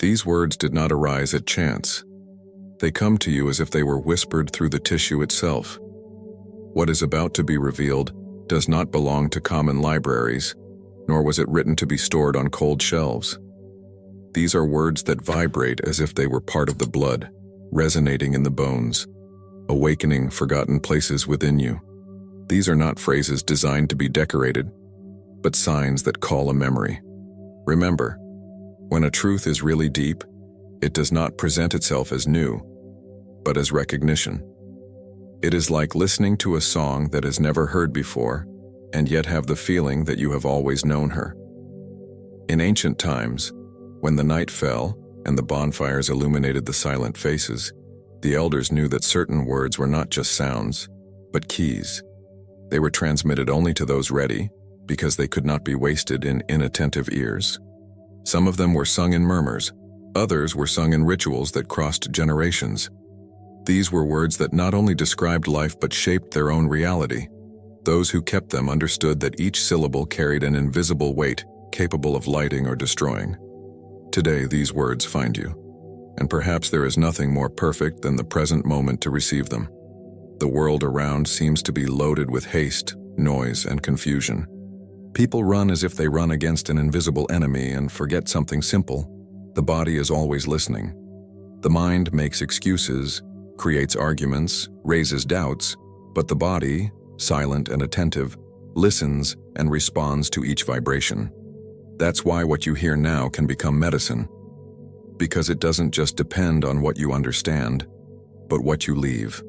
These words did not arise at chance. They come to you as if they were whispered through the tissue itself. What is about to be revealed does not belong to common libraries, nor was it written to be stored on cold shelves. These are words that vibrate as if they were part of the blood, resonating in the bones, awakening forgotten places within you. These are not phrases designed to be decorated, but signs that call a memory. Remember, when a truth is really deep, it does not present itself as new, but as recognition. It is like listening to a song that is never heard before, and yet have the feeling that you have always known her. In ancient times, when the night fell and the bonfires illuminated the silent faces, the elders knew that certain words were not just sounds, but keys. They were transmitted only to those ready, because they could not be wasted in inattentive ears. Some of them were sung in murmurs, others were sung in rituals that crossed generations. These were words that not only described life but shaped their own reality. Those who kept them understood that each syllable carried an invisible weight, capable of lighting or destroying. Today, these words find you, and perhaps there is nothing more perfect than the present moment to receive them. The world around seems to be loaded with haste, noise, and confusion. People run as if they run against an invisible enemy and forget something simple. The body is always listening. The mind makes excuses, creates arguments, raises doubts, but the body, silent and attentive, listens and responds to each vibration. That's why what you hear now can become medicine, because it doesn't just depend on what you understand, but what you leave.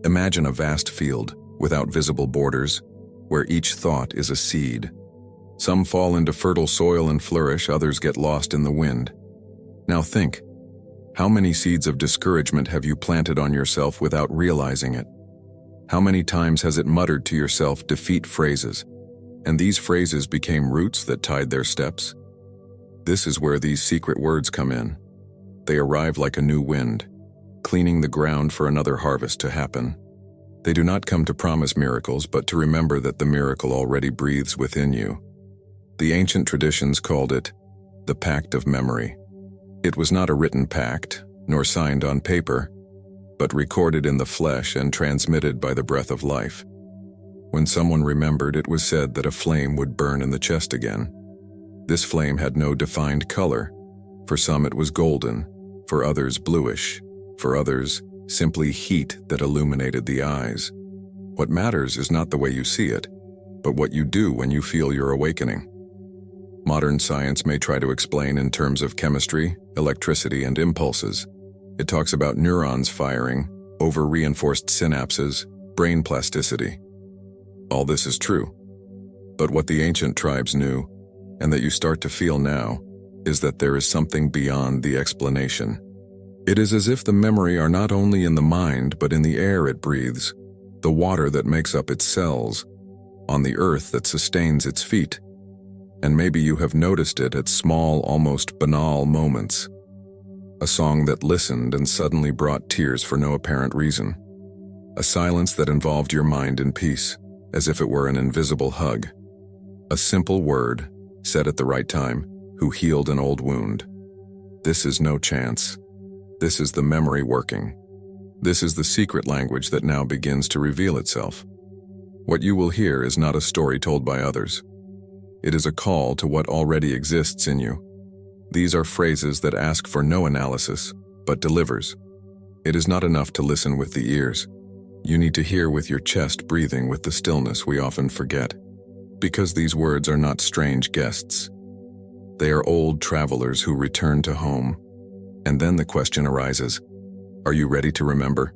Imagine a vast field without visible borders, where each thought is a seed. Some fall into fertile soil and flourish, others get lost in the wind. Now think, how many seeds of discouragement have you planted on yourself without realizing it? How many times has it muttered to yourself defeat phrases, and these phrases became roots that tied their steps? This is where these secret words come in. They arrive like a new wind, cleaning the ground for another harvest to happen. They do not come to promise miracles, but to remember that the miracle already breathes within you. The ancient traditions called it the pact of memory. It was not a written pact, nor signed on paper, but recorded in the flesh and transmitted by the breath of life. When someone remembered, it was said that a flame would burn in the chest again. This flame had no defined color. For some it was golden, for others bluish, for others simply heat that illuminated the eyes. What matters is not the way you see it, but what you do when you feel your awakening. Modern science may try to explain in terms of chemistry, electricity, and impulses. It talks about neurons firing, over-reinforced synapses, brain plasticity. All this is true. But what the ancient tribes knew, and that you start to feel now, is that there is something beyond the explanation. It is as if the memory are not only in the mind, but in the air it breathes, the water that makes up its cells, on the earth that sustains its feet. And maybe you have noticed it at small, almost banal moments. A song that listened and suddenly brought tears for no apparent reason. A silence that involved your mind in peace, as if it were an invisible hug. A simple word, said at the right time, who healed an old wound. This is no chance. This is the memory working. This is the secret language that now begins to reveal itself. What you will hear is not a story told by others. It is a call to what already exists in you. These are phrases that ask for no analysis, but delivers. It is not enough to listen with the ears. You need to hear with your chest breathing with the stillness we often forget. Because these words are not strange guests. They are old travelers who return to home. And then the question arises, are you ready to remember?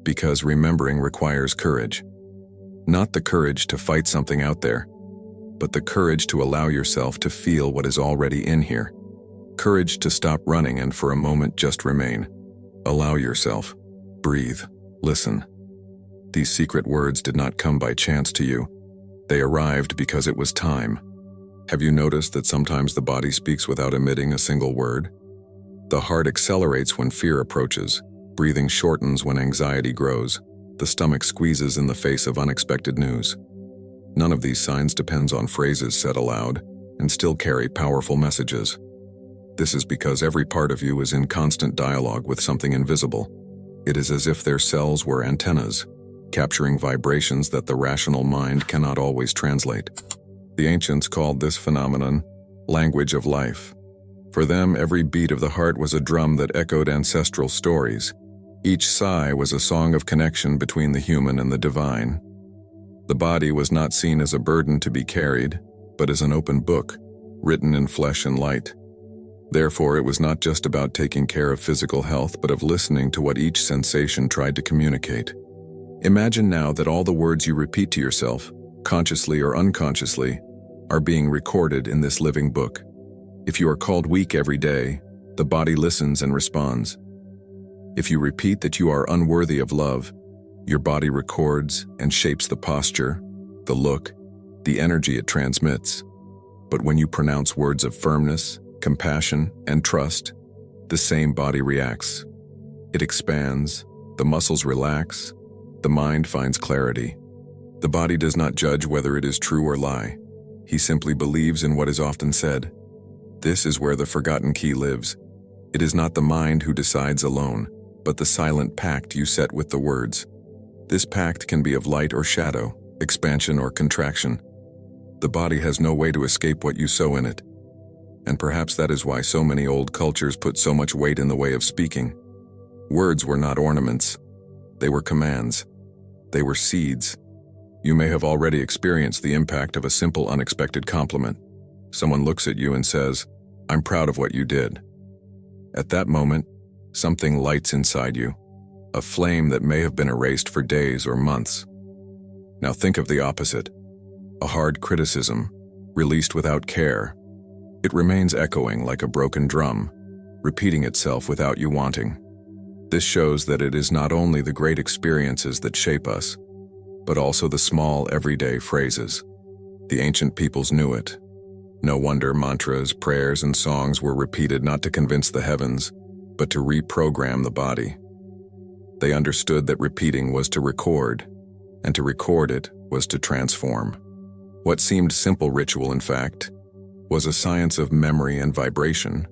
Because remembering requires courage. Not the courage to fight something out there, but the courage to allow yourself to feel what is already in here. Courage to stop running and for a moment just remain. Allow yourself. Breathe. Listen. These secret words did not come by chance to you. They arrived because it was time. Have you noticed that sometimes the body speaks without emitting a single word? The heart accelerates when fear approaches, breathing shortens when anxiety grows, the stomach squeezes in the face of unexpected news. None of these signs depends on phrases said aloud, and still carry powerful messages. This is because every part of you is in constant dialogue with something invisible. It is as if their cells were antennas, capturing vibrations that the rational mind cannot always translate. The ancients called this phenomenon language of life. For them, every beat of the heart was a drum that echoed ancestral stories. Each sigh was a song of connection between the human and the divine. The body was not seen as a burden to be carried, but as an open book, written in flesh and light. Therefore, it was not just about taking care of physical health, but of listening to what each sensation tried to communicate. Imagine now that all the words you repeat to yourself, consciously or unconsciously, are being recorded in this living book. If you are called weak every day, the body listens and responds. If you repeat that you are unworthy of love, your body records and shapes the posture, the look, the energy it transmits. But when you pronounce words of firmness, compassion, and trust, the same body reacts. It expands, the muscles relax, the mind finds clarity. The body does not judge whether it is true or lie. He simply believes in what is often said. This is where the forgotten key lives. It is not the mind who decides alone, but the silent pact you set with the words. This pact can be of light or shadow, expansion or contraction. The body has no way to escape what you sow in it. And perhaps that is why so many old cultures put so much weight in the way of speaking. Words were not ornaments. They were commands. They were seeds. You may have already experienced the impact of a simple, unexpected compliment. Someone looks at you and says, "I'm proud of what you did." At that moment, something lights inside you, a flame that may have been erased for days or months. Now think of the opposite. A hard criticism, released without care. It remains echoing like a broken drum, repeating itself without you wanting. This shows that it is not only the great experiences that shape us, but also the small, everyday phrases. The ancient peoples knew it. No wonder mantras, prayers, and songs were repeated not to convince the heavens, but to reprogram the body. They understood that repeating was to record, and to record it was to transform. What seemed simple ritual, in fact, was a science of memory and vibration.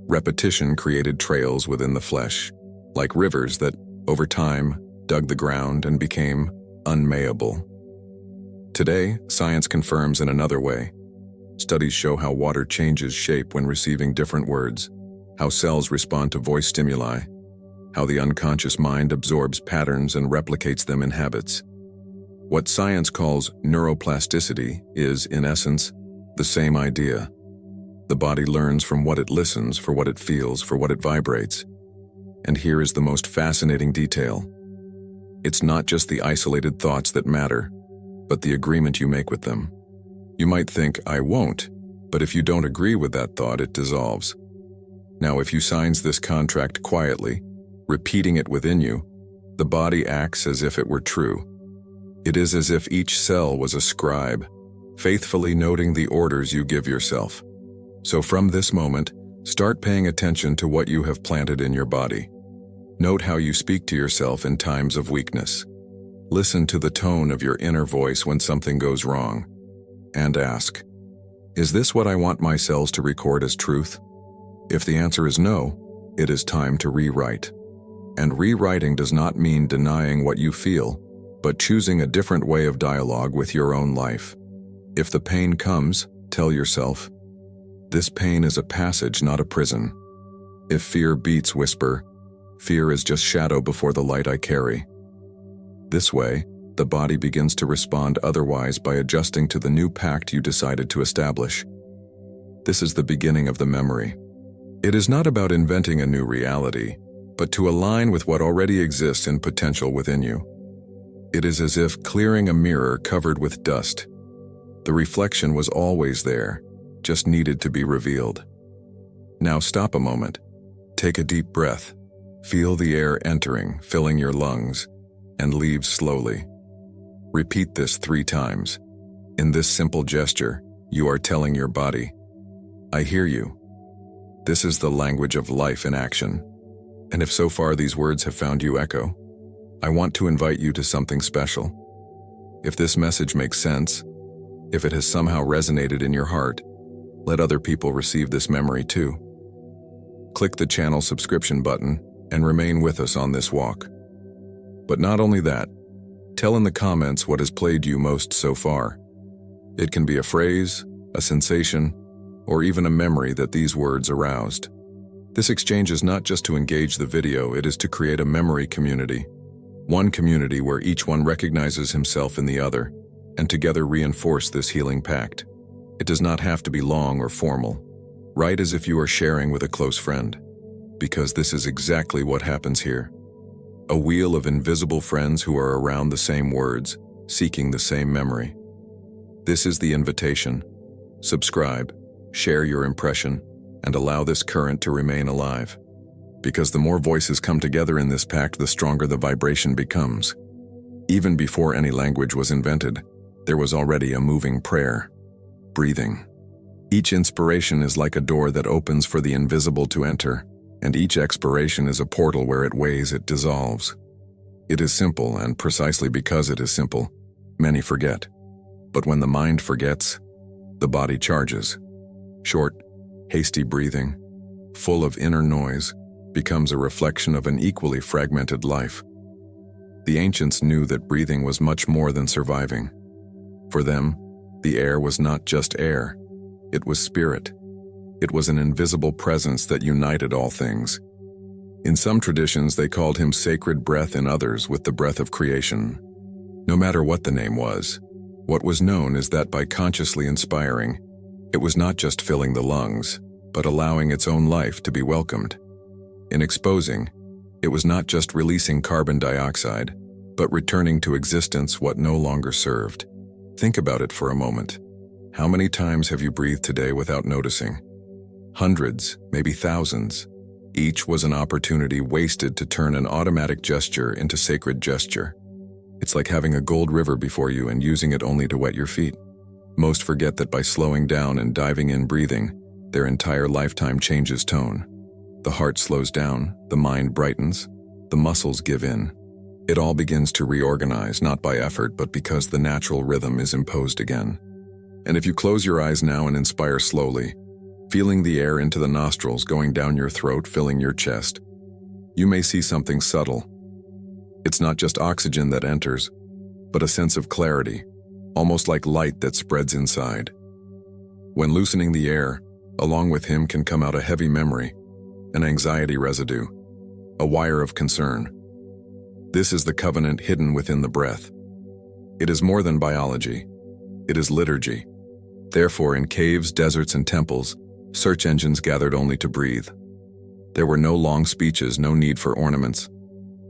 Repetition created trails within the flesh, like rivers that, over time, dug the ground and became unmayable. Today, science confirms in another way. Studies show how water changes shape when receiving different words, how cells respond to voice stimuli, how the unconscious mind absorbs patterns and replicates them in habits. What science calls neuroplasticity is, in essence, the same idea. The body learns from what it listens, for what it feels, for what it vibrates. And here is the most fascinating detail. It's not just the isolated thoughts that matter, but the agreement you make with them. You might think, "I won't," but if you don't agree with that thought, it dissolves. Now, if you sign this contract quietly, repeating it within you, the body acts as if it were true. It is as if each cell was a scribe, faithfully noting the orders you give yourself. So from this moment, start paying attention to what you have planted in your body. Note how you speak to yourself in times of weakness. Listen to the tone of your inner voice when something goes wrong. And ask, is this what I want my cells to record as truth? If the answer is no, it is time to rewrite. And rewriting does not mean denying what you feel, but choosing a different way of dialogue with your own life. If the pain comes, tell yourself, this pain is a passage, not a prison. If fear beats, whisper, fear is just shadow before the light I carry. This way, the body begins to respond otherwise by adjusting to the new pact you decided to establish. This is the beginning of the memory. It is not about inventing a new reality, but to align with what already exists in potential within you. It is as if clearing a mirror covered with dust. The reflection was always there, just needed to be revealed. Now stop a moment. Take a deep breath. Feel the air entering, filling your lungs, and leave slowly. Repeat this 3 times. In this simple gesture, you are telling your body, I hear you. This is the language of life in action. And if so far these words have found you echo, I want to invite you to something special. If this message makes sense, if it has somehow resonated in your heart, let other people receive this memory too. click the channel subscription button and remain with us on this walk. But not only that, tell in the comments what has played you most so far. It can be a phrase, a sensation, or even a memory that these words aroused. This exchange is not just to engage the video, it is to create a memory community. One community where each one recognizes himself in the other, and together reinforce this healing pact. It does not have to be long or formal. Write as if you are sharing with a close friend, because this is exactly what happens here. A wheel of invisible friends who are around the same words, seeking the same memory. This is the invitation. Subscribe, share your impression, and allow this current to remain alive. Because the more voices come together in this pact, the stronger the vibration becomes. Even before any language was invented, there was already a moving prayer. Breathing. Each inspiration is like a door that opens for the invisible to enter, and each expiration is a portal where it weighs, it dissolves. It is simple, and precisely because it is simple, many forget. But when the mind forgets, the body charges. Short, hasty breathing, full of inner noise, becomes a reflection of an equally fragmented life. The ancients knew that breathing was much more than surviving. For them, the air was not just air, it was spirit. It was an invisible presence that united all things. In some traditions, they called him sacred breath, in others with the breath of creation. No matter what the name was, what was known is that by consciously inspiring, it was not just filling the lungs, but allowing its own life to be welcomed. In exposing, it was not just releasing carbon dioxide, but returning to existence what no longer served. Think about it for a moment. How many times have you breathed today without noticing? Hundreds, maybe thousands. Each was an opportunity wasted to turn an automatic gesture into sacred gesture. It's like having a gold river before you and using it only to wet your feet. Most forget that by slowing down and diving in breathing, their entire lifetime changes tone. The heart slows down, the mind brightens, the muscles give in. It all begins to reorganize, not by effort, but because the natural rhythm is imposed again. And if you close your eyes now and inspire slowly, feeling the air into the nostrils going down your throat, filling your chest, you may see something subtle. It's not just oxygen that enters, but a sense of clarity, almost like light that spreads inside. When loosening the air, along with him can come out a heavy memory, an anxiety residue, a wire of concern. This is the covenant hidden within the breath. It is more than biology. It is liturgy. Therefore, in caves, deserts, and temples, search engines gathered only to breathe. There were no long speeches, no need for ornaments,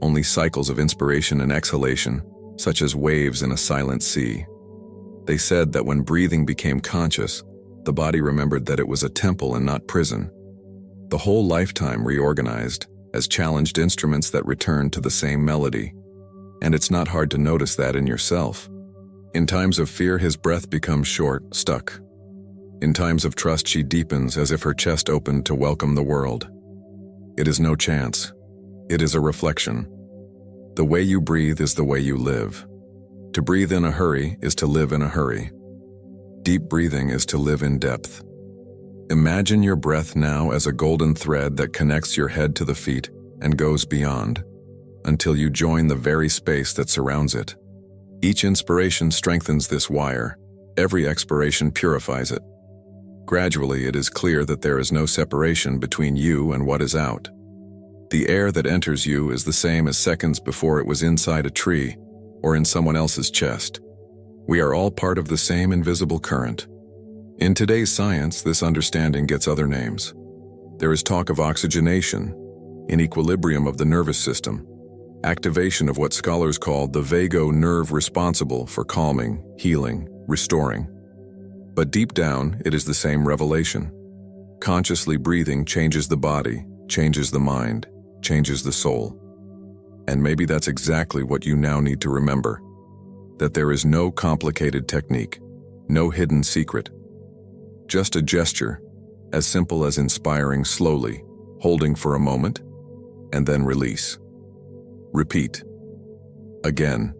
only cycles of inspiration and exhalation, such as waves in a silent sea. They said that when breathing became conscious, the body remembered that it was a temple and not prison. The whole lifetime reorganized as challenged instruments that return to the same melody. And it's not hard to notice that in yourself. In times of fear, his breath becomes short, stuck. In times of trust, she deepens as if her chest opened to welcome the world. It is no chance. It is a reflection. The way you breathe is the way you live. To breathe in a hurry is to live in a hurry. Deep breathing is to live in depth. Imagine your breath now as a golden thread that connects your head to the feet and goes beyond, until you join the very space that surrounds it. Each inspiration strengthens this wire. Every expiration purifies it. Gradually, it is clear that there is no separation between you and what is out. The air that enters you is the same as seconds before it was inside a tree or in someone else's chest. We are all part of the same invisible current. In today's science, this understanding gets other names. There is talk of oxygenation, in equilibrium of the nervous system, activation of what scholars call the vagus nerve responsible for calming, healing, restoring. But deep down, it is the same revelation. Consciously breathing changes the body, changes the mind, changes the soul. And maybe that's exactly what you now need to remember. That there is no complicated technique, no hidden secret. Just a gesture, as simple as inspiring slowly, holding for a moment, and then release. Repeat. Again.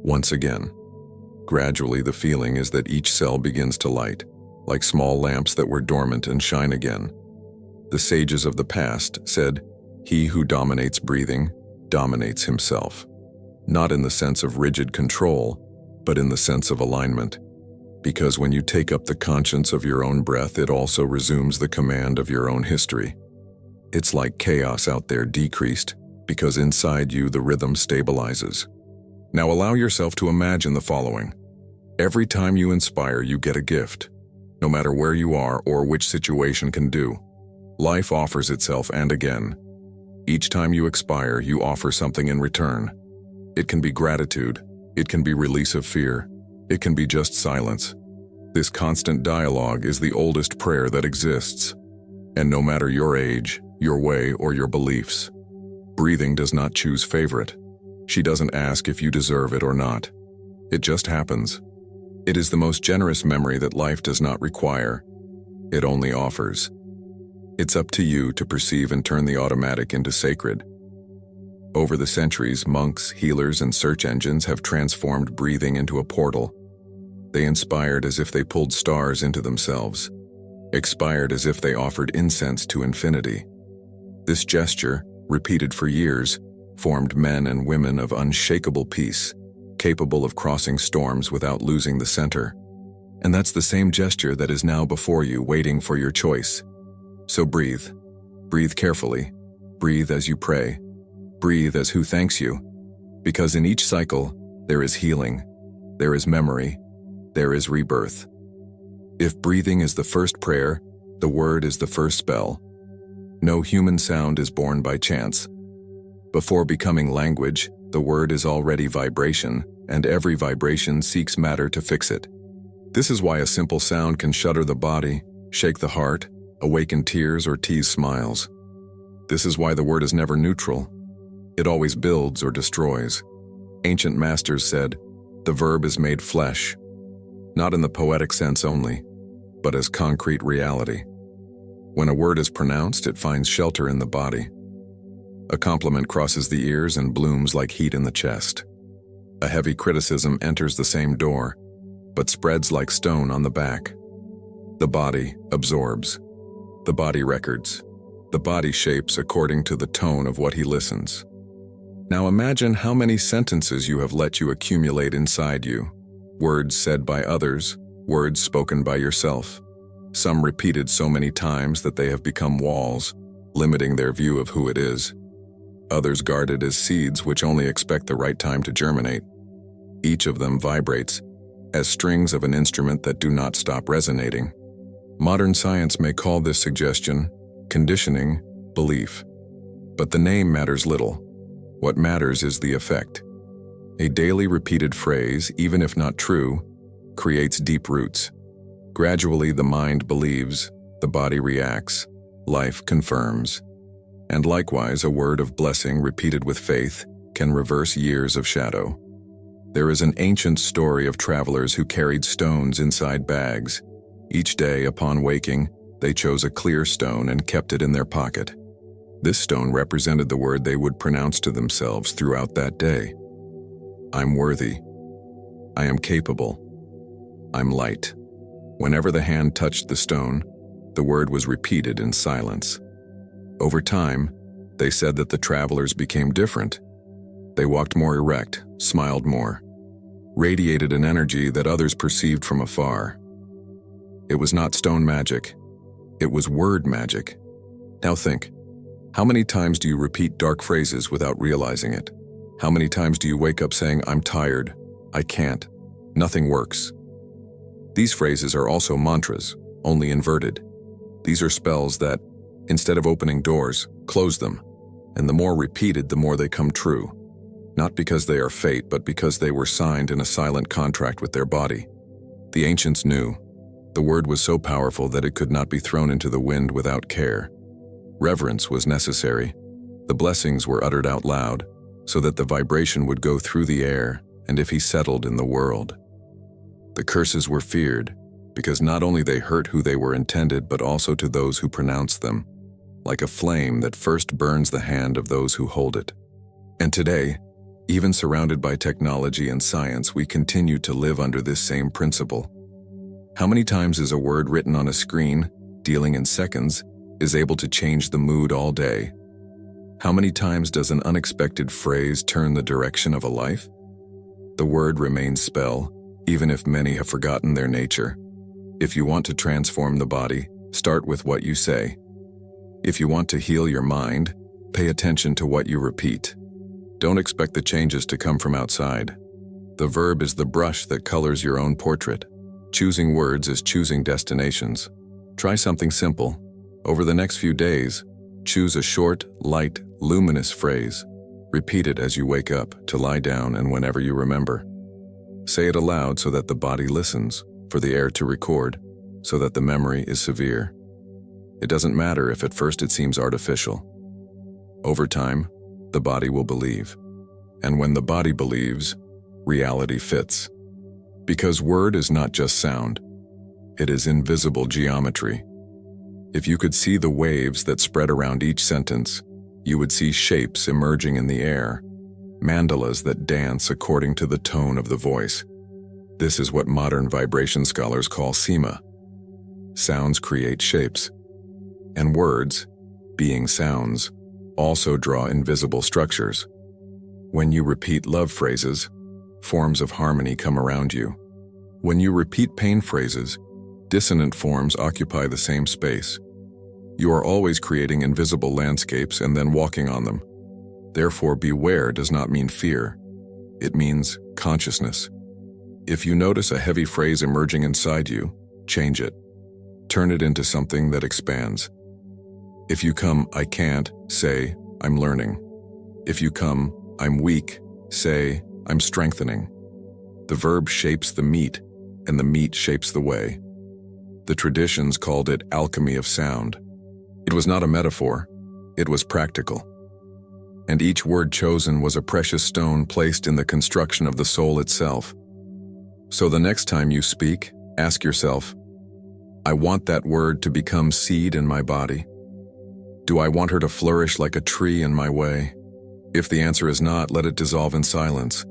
Once again. Gradually, the feeling is that each cell begins to light, like small lamps that were dormant and shine again. The sages of the past said, "He who dominates breathing dominates himself." Not in the sense of rigid control, but in the sense of alignment. Because when you take up the conscience of your own breath, it also resumes the command of your own history. It's like chaos out there decreased, because inside you the rhythm stabilizes. Now allow yourself to imagine the following. Every time you inspire, you get a gift. No matter where you are or which situation can do, life offers itself and again. Each time you expire, you offer something in return. It can be gratitude, it can be release of fear, it can be just silence. This constant dialogue is the oldest prayer that exists. And no matter your age, your way, or your beliefs, breathing does not choose favorite. She doesn't ask if you deserve it or not. It just happens. It is the most generous memory that life does not require. It only offers. It's up to you to perceive and turn the automatic into sacred. Over the centuries, monks, healers, and search engines have transformed breathing into a portal. They inspired as if they pulled stars into themselves, expired as if they offered incense to infinity. This gesture, repeated for years, formed men and women of unshakable peace, capable of crossing storms without losing the center. And that's the same gesture that is now before you, waiting for your choice. So breathe. Breathe carefully. Breathe as you pray. Breathe as who thanks you. Because in each cycle, there is healing, there is memory, there is rebirth. If breathing is the first prayer, the word is the first spell. No human sound is born by chance. Before becoming language, the word is already vibration, and every vibration seeks matter to fix it. This is why a simple sound can shudder the body, shake the heart, awaken tears, or tease smiles. This is why the word is never neutral. It always builds or destroys. Ancient masters said, "The verb is made flesh," not in the poetic sense only, but as concrete reality. When a word is pronounced, it finds shelter in the body. A compliment crosses the ears and blooms like heat in the chest. A heavy criticism enters the same door, but spreads like stone on the back. The body absorbs. The body records. The body shapes according to the tone of what he listens. Now imagine how many sentences you have let you accumulate inside you. Words said by others, words spoken by yourself. Some repeated so many times that they have become walls, limiting their view of who it is. Others guarded as seeds which only expect the right time to germinate. Each of them vibrates, as strings of an instrument that do not stop resonating. Modern science may call this suggestion conditioning, belief. But the name matters little. What matters is the effect. A daily repeated phrase, even if not true, creates deep roots. Gradually, the mind believes, the body reacts, life confirms. And likewise, a word of blessing repeated with faith can reverse years of shadow. There is an ancient story of travelers who carried stones inside bags. Each day, upon waking, they chose a clear stone and kept it in their pocket. This stone represented the word they would pronounce to themselves throughout that day. I'm worthy. I am capable. I'm light. Whenever the hand touched the stone, the word was repeated in silence. Over time, they said that the travelers became different. They walked more erect, smiled more, radiated an energy that others perceived from afar. It was not stone magic. It was word magic. Now think, how many times do you repeat dark phrases without realizing it? How many times do you wake up saying, "I'm tired, I can't, nothing works"? These phrases are also mantras, only inverted. These are spells that, instead of opening doors, close them. And the more repeated, the more they come true. Not because they are fate, but because they were signed in a silent contract with their body. The ancients knew. The word was so powerful that it could not be thrown into the wind without care. Reverence was necessary. The blessings were uttered out loud, so that the vibration would go through the air, and if he settled in the world. The curses were feared, because not only they hurt who they were intended, but also to those who pronounced them, like a flame that first burns the hand of those who hold it. And today, even surrounded by technology and science, we continue to live under this same principle. How many times is a word written on a screen, dealing in seconds, is able to change the mood all day. How many times does an unexpected phrase turn the direction of a life? The word remains spell, even if many have forgotten their nature. If you want to transform the body, start with what you say. If you want to heal your mind, pay attention to what you repeat. Don't expect the changes to come from outside. The verb is the brush that colors your own portrait. Choosing words is choosing destinations. Try something simple. Over the next few days, choose a short, light, luminous phrase. Repeat it as you wake up, to lie down, and whenever you remember. Say it aloud so that the body listens, for the air to record, so that the memory is severe. It doesn't matter if at first it seems artificial. Over time, the body will believe. And when the body believes, reality fits. Because word is not just sound, it is invisible geometry. If you could see the waves that spread around each sentence, you would see shapes emerging in the air, mandalas that dance according to the tone of the voice. This is what modern vibration scholars call sema. Sounds create shapes. And words, being sounds, also draw invisible structures. When you repeat love phrases, forms of harmony come around you. When you repeat pain phrases, dissonant forms occupy the same space. You are always creating invisible landscapes and then walking on them. Therefore, beware does not mean fear. It means consciousness. If you notice a heavy phrase emerging inside you, change it. Turn it into something that expands. If you come, I can't, say, I'm learning. If you come, I'm weak, say, I'm strengthening. The verb shapes the meat, and the meat shapes the way. The traditions called it alchemy of sound. It was not a metaphor, it was practical. And each word chosen was a precious stone placed in the construction of the soul itself. So the next time you speak, ask yourself, I want that word to become seed in my body. Do I want her to flourish like a tree in my way? If the answer is not, let it dissolve in silence.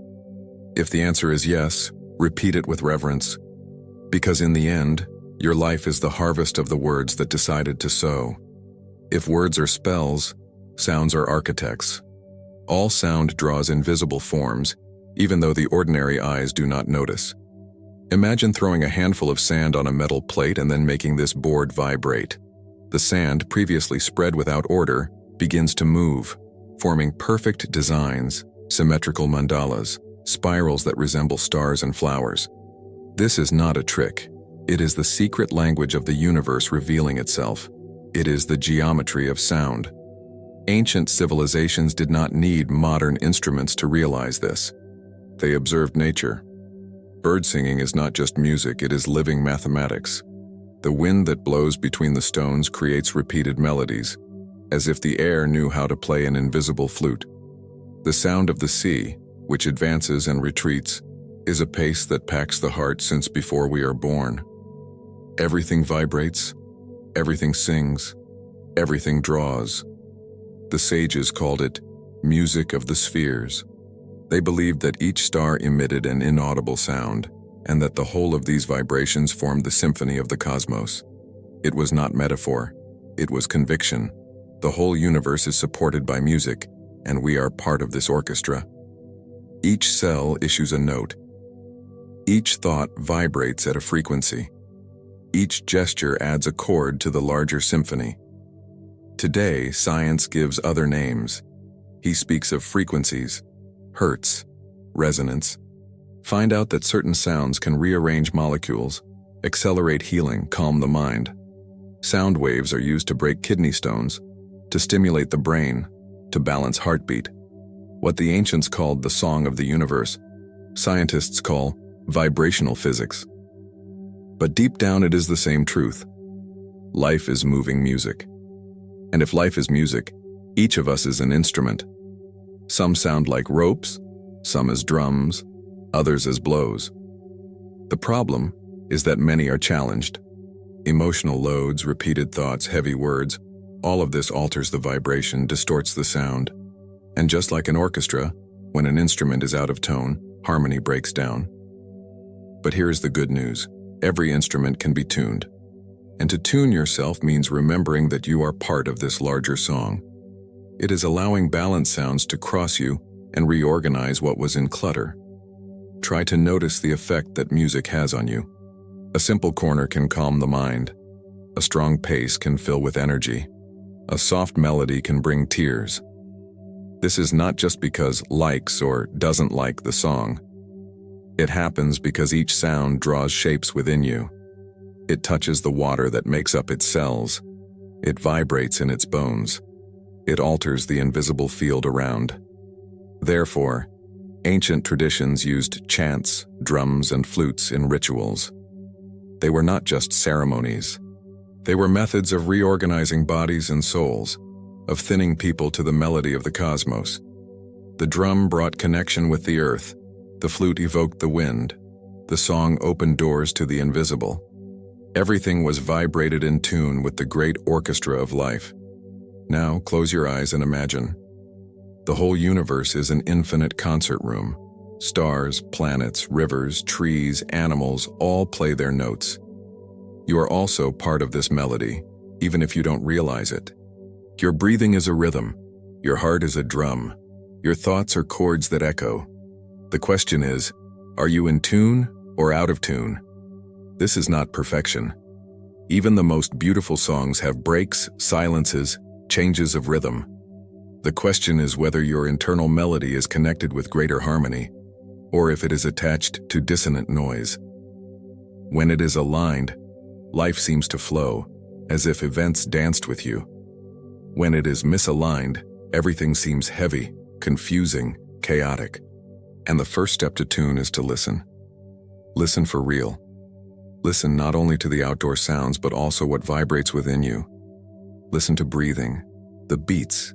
If the answer is yes, repeat it with reverence. Because in the end, your life is the harvest of the words that decided to sow. If words are spells, sounds are architects. All sound draws invisible forms, even though the ordinary eyes do not notice. Imagine throwing a handful of sand on a metal plate and then making this board vibrate. The sand, previously spread without order, begins to move, forming perfect designs, symmetrical mandalas, spirals that resemble stars and flowers. This is not a trick. It is the secret language of the universe revealing itself. It is the geometry of sound. Ancient civilizations did not need modern instruments to realize this. They observed nature. Bird singing is not just music, it is living mathematics. The wind that blows between the stones creates repeated melodies, as if the air knew how to play an invisible flute. The sound of the sea, which advances and retreats, is a pace that packs the heart since before we are born. Everything vibrates, everything sings, everything draws. The sages called it music of the spheres. They believed that each star emitted an inaudible sound, and that the whole of these vibrations formed the symphony of the cosmos. It was not metaphor, it was conviction. The whole universe is supported by music, and we are part of this orchestra. Each cell issues a note. Each thought vibrates at a frequency. Each gesture adds a chord to the larger symphony. Today, science gives other names. He speaks of frequencies, hertz, resonance. Find out that certain sounds can rearrange molecules, accelerate healing, calm the mind. Sound waves are used to break kidney stones, to stimulate the brain, to balance heartbeat. What the ancients called the song of the universe, scientists call vibrational physics. But deep down it is the same truth. Life is moving music. And if life is music, each of us is an instrument. Some sound like ropes, some as drums, others as blows. The problem is that many are challenged. Emotional loads, repeated thoughts, heavy words, all of this alters the vibration, distorts the sound. And just like an orchestra, when an instrument is out of tone, harmony breaks down. But here is the good news. Every instrument can be tuned. And to tune yourself means remembering that you are part of this larger song. It is allowing balanced sounds to cross you and reorganize what was in clutter. Try to notice the effect that music has on you. A simple corner can calm the mind. A strong pace can fill with energy. A soft melody can bring tears. This is not just because likes or doesn't like the song. It happens because each sound draws shapes within you. It touches the water that makes up its cells. It vibrates in its bones. It alters the invisible field around. Therefore, ancient traditions used chants, drums, and flutes in rituals. They were not just ceremonies. They were methods of reorganizing bodies and souls, of thinning people to the melody of the cosmos. The drum brought connection with the earth. The flute evoked the wind. The song opened doors to the invisible. Everything was vibrated in tune with the great orchestra of life. Now, close your eyes and imagine. The whole universe is an infinite concert room. Stars, planets, rivers, trees, animals all play their notes. You are also part of this melody, even if you don't realize it. Your breathing is a rhythm. Your heart is a drum. Your thoughts are chords that echo. The question is, are you in tune or out of tune? This is not perfection. Even the most beautiful songs have breaks, silences, changes of rhythm. The question is whether your internal melody is connected with greater harmony, or if it is attached to dissonant noise. When it is aligned, life seems to flow, as if events danced with you. When it is misaligned, everything seems heavy, confusing, chaotic. And the first step to tune is to listen. Listen for real. Listen not only to the outdoor sounds, but also what vibrates within you. Listen to breathing, the beats,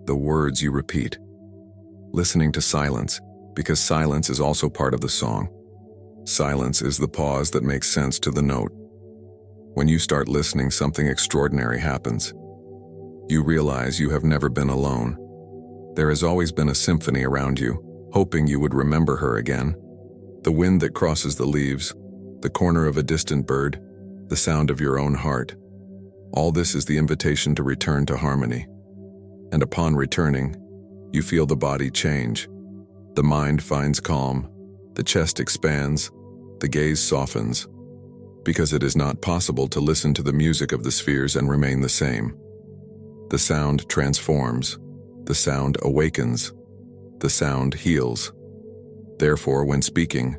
the words you repeat. Listening to silence, because silence is also part of the song. Silence is the pause that makes sense to the note. When you start listening, something extraordinary happens. You realize you have never been alone. There has always been a symphony around you, hoping you would remember her again. The wind that crosses the leaves, the corner of a distant bird, the sound of your own heart. All this is the invitation to return to harmony. And upon returning, you feel the body change. The mind finds calm, the chest expands, the gaze softens, because it is not possible to listen to the music of the spheres and remain the same. The sound transforms, the sound awakens, the sound heals. Therefore, when speaking,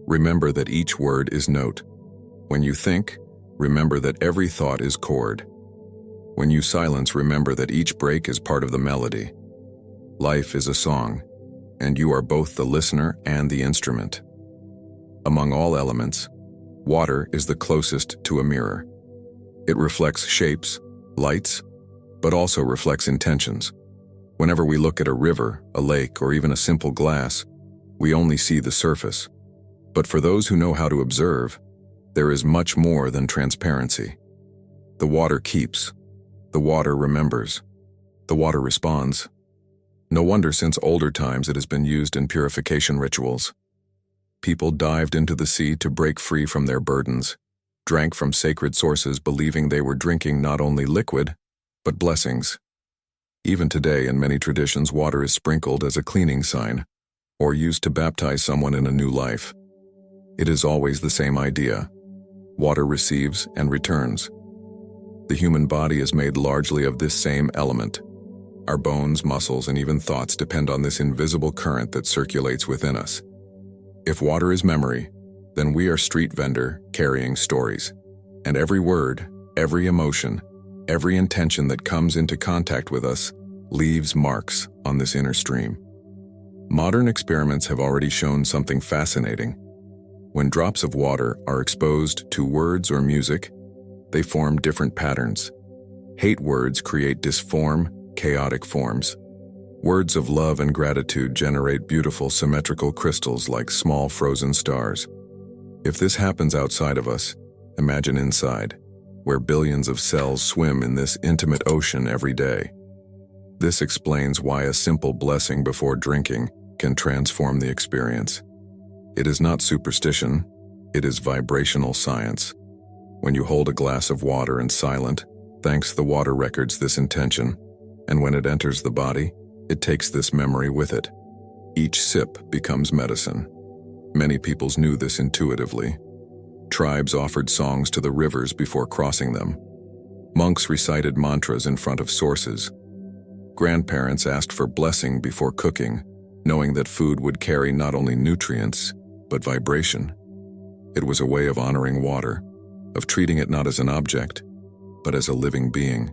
remember that each word is note. When you think, remember that every thought is chord. When you silence, remember that each break is part of the melody. Life is a song, and you are both the listener and the instrument. Among all elements, water is the closest to a mirror. It reflects shapes, lights, but also reflects intentions. Whenever we look at a river, a lake, or even a simple glass, we only see the surface. But for those who know how to observe, there is much more than transparency. The water keeps. The water remembers. The water responds. No wonder since older times it has been used in purification rituals. People dived into the sea to break free from their burdens, drank from sacred sources believing they were drinking not only liquid, but blessings. Even today, in many traditions, water is sprinkled as a cleaning sign, or used to baptize someone in a new life. It is always the same idea. Water receives and returns. The human body is made largely of this same element. Our bones, muscles, and even thoughts depend on this invisible current that circulates within us. If water is memory, then we are street vendor carrying stories. And every word, every emotion, every intention that comes into contact with us leaves marks on this inner stream. Modern experiments have already shown something fascinating. When drops of water are exposed to words or music, they form different patterns. Hate words create disform, chaotic forms. Words of love and gratitude generate beautiful symmetrical crystals like small frozen stars. If this happens outside of us, imagine inside, where billions of cells swim in this intimate ocean every day. This explains why a simple blessing before drinking can transform the experience. It is not superstition, it is vibrational science. When you hold a glass of water and silent, thanks the water records this intention, and when it enters the body, it takes this memory with it. Each sip becomes medicine. Many peoples knew this intuitively. Tribes offered songs to the rivers before crossing them. Monks recited mantras in front of sources. Grandparents asked for blessing before cooking, knowing that food would carry not only nutrients, but vibration. It was a way of honoring water, of treating it not as an object, but as a living being.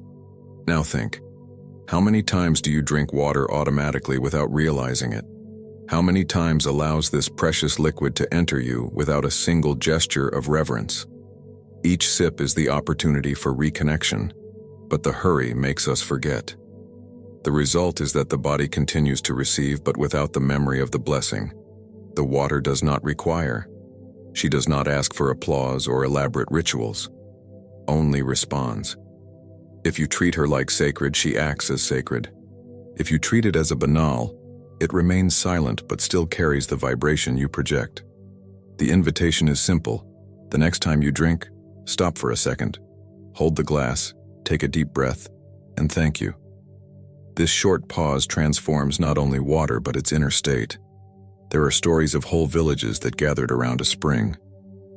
Now think, how many times do you drink water automatically without realizing it? How many times allows this precious liquid to enter you without a single gesture of reverence? Each sip is the opportunity for reconnection, but the hurry makes us forget. The result is that the body continues to receive but without the memory of the blessing. The water does not require. She does not ask for applause or elaborate rituals, only responds. If you treat her like sacred, she acts as sacred. If you treat it as a banal, it remains silent but still carries the vibration you project. The invitation is simple. The next time you drink, stop for a second, hold the glass, take a deep breath, and thank you. This short pause transforms not only water but its inner state. There are stories of whole villages that gathered around a spring.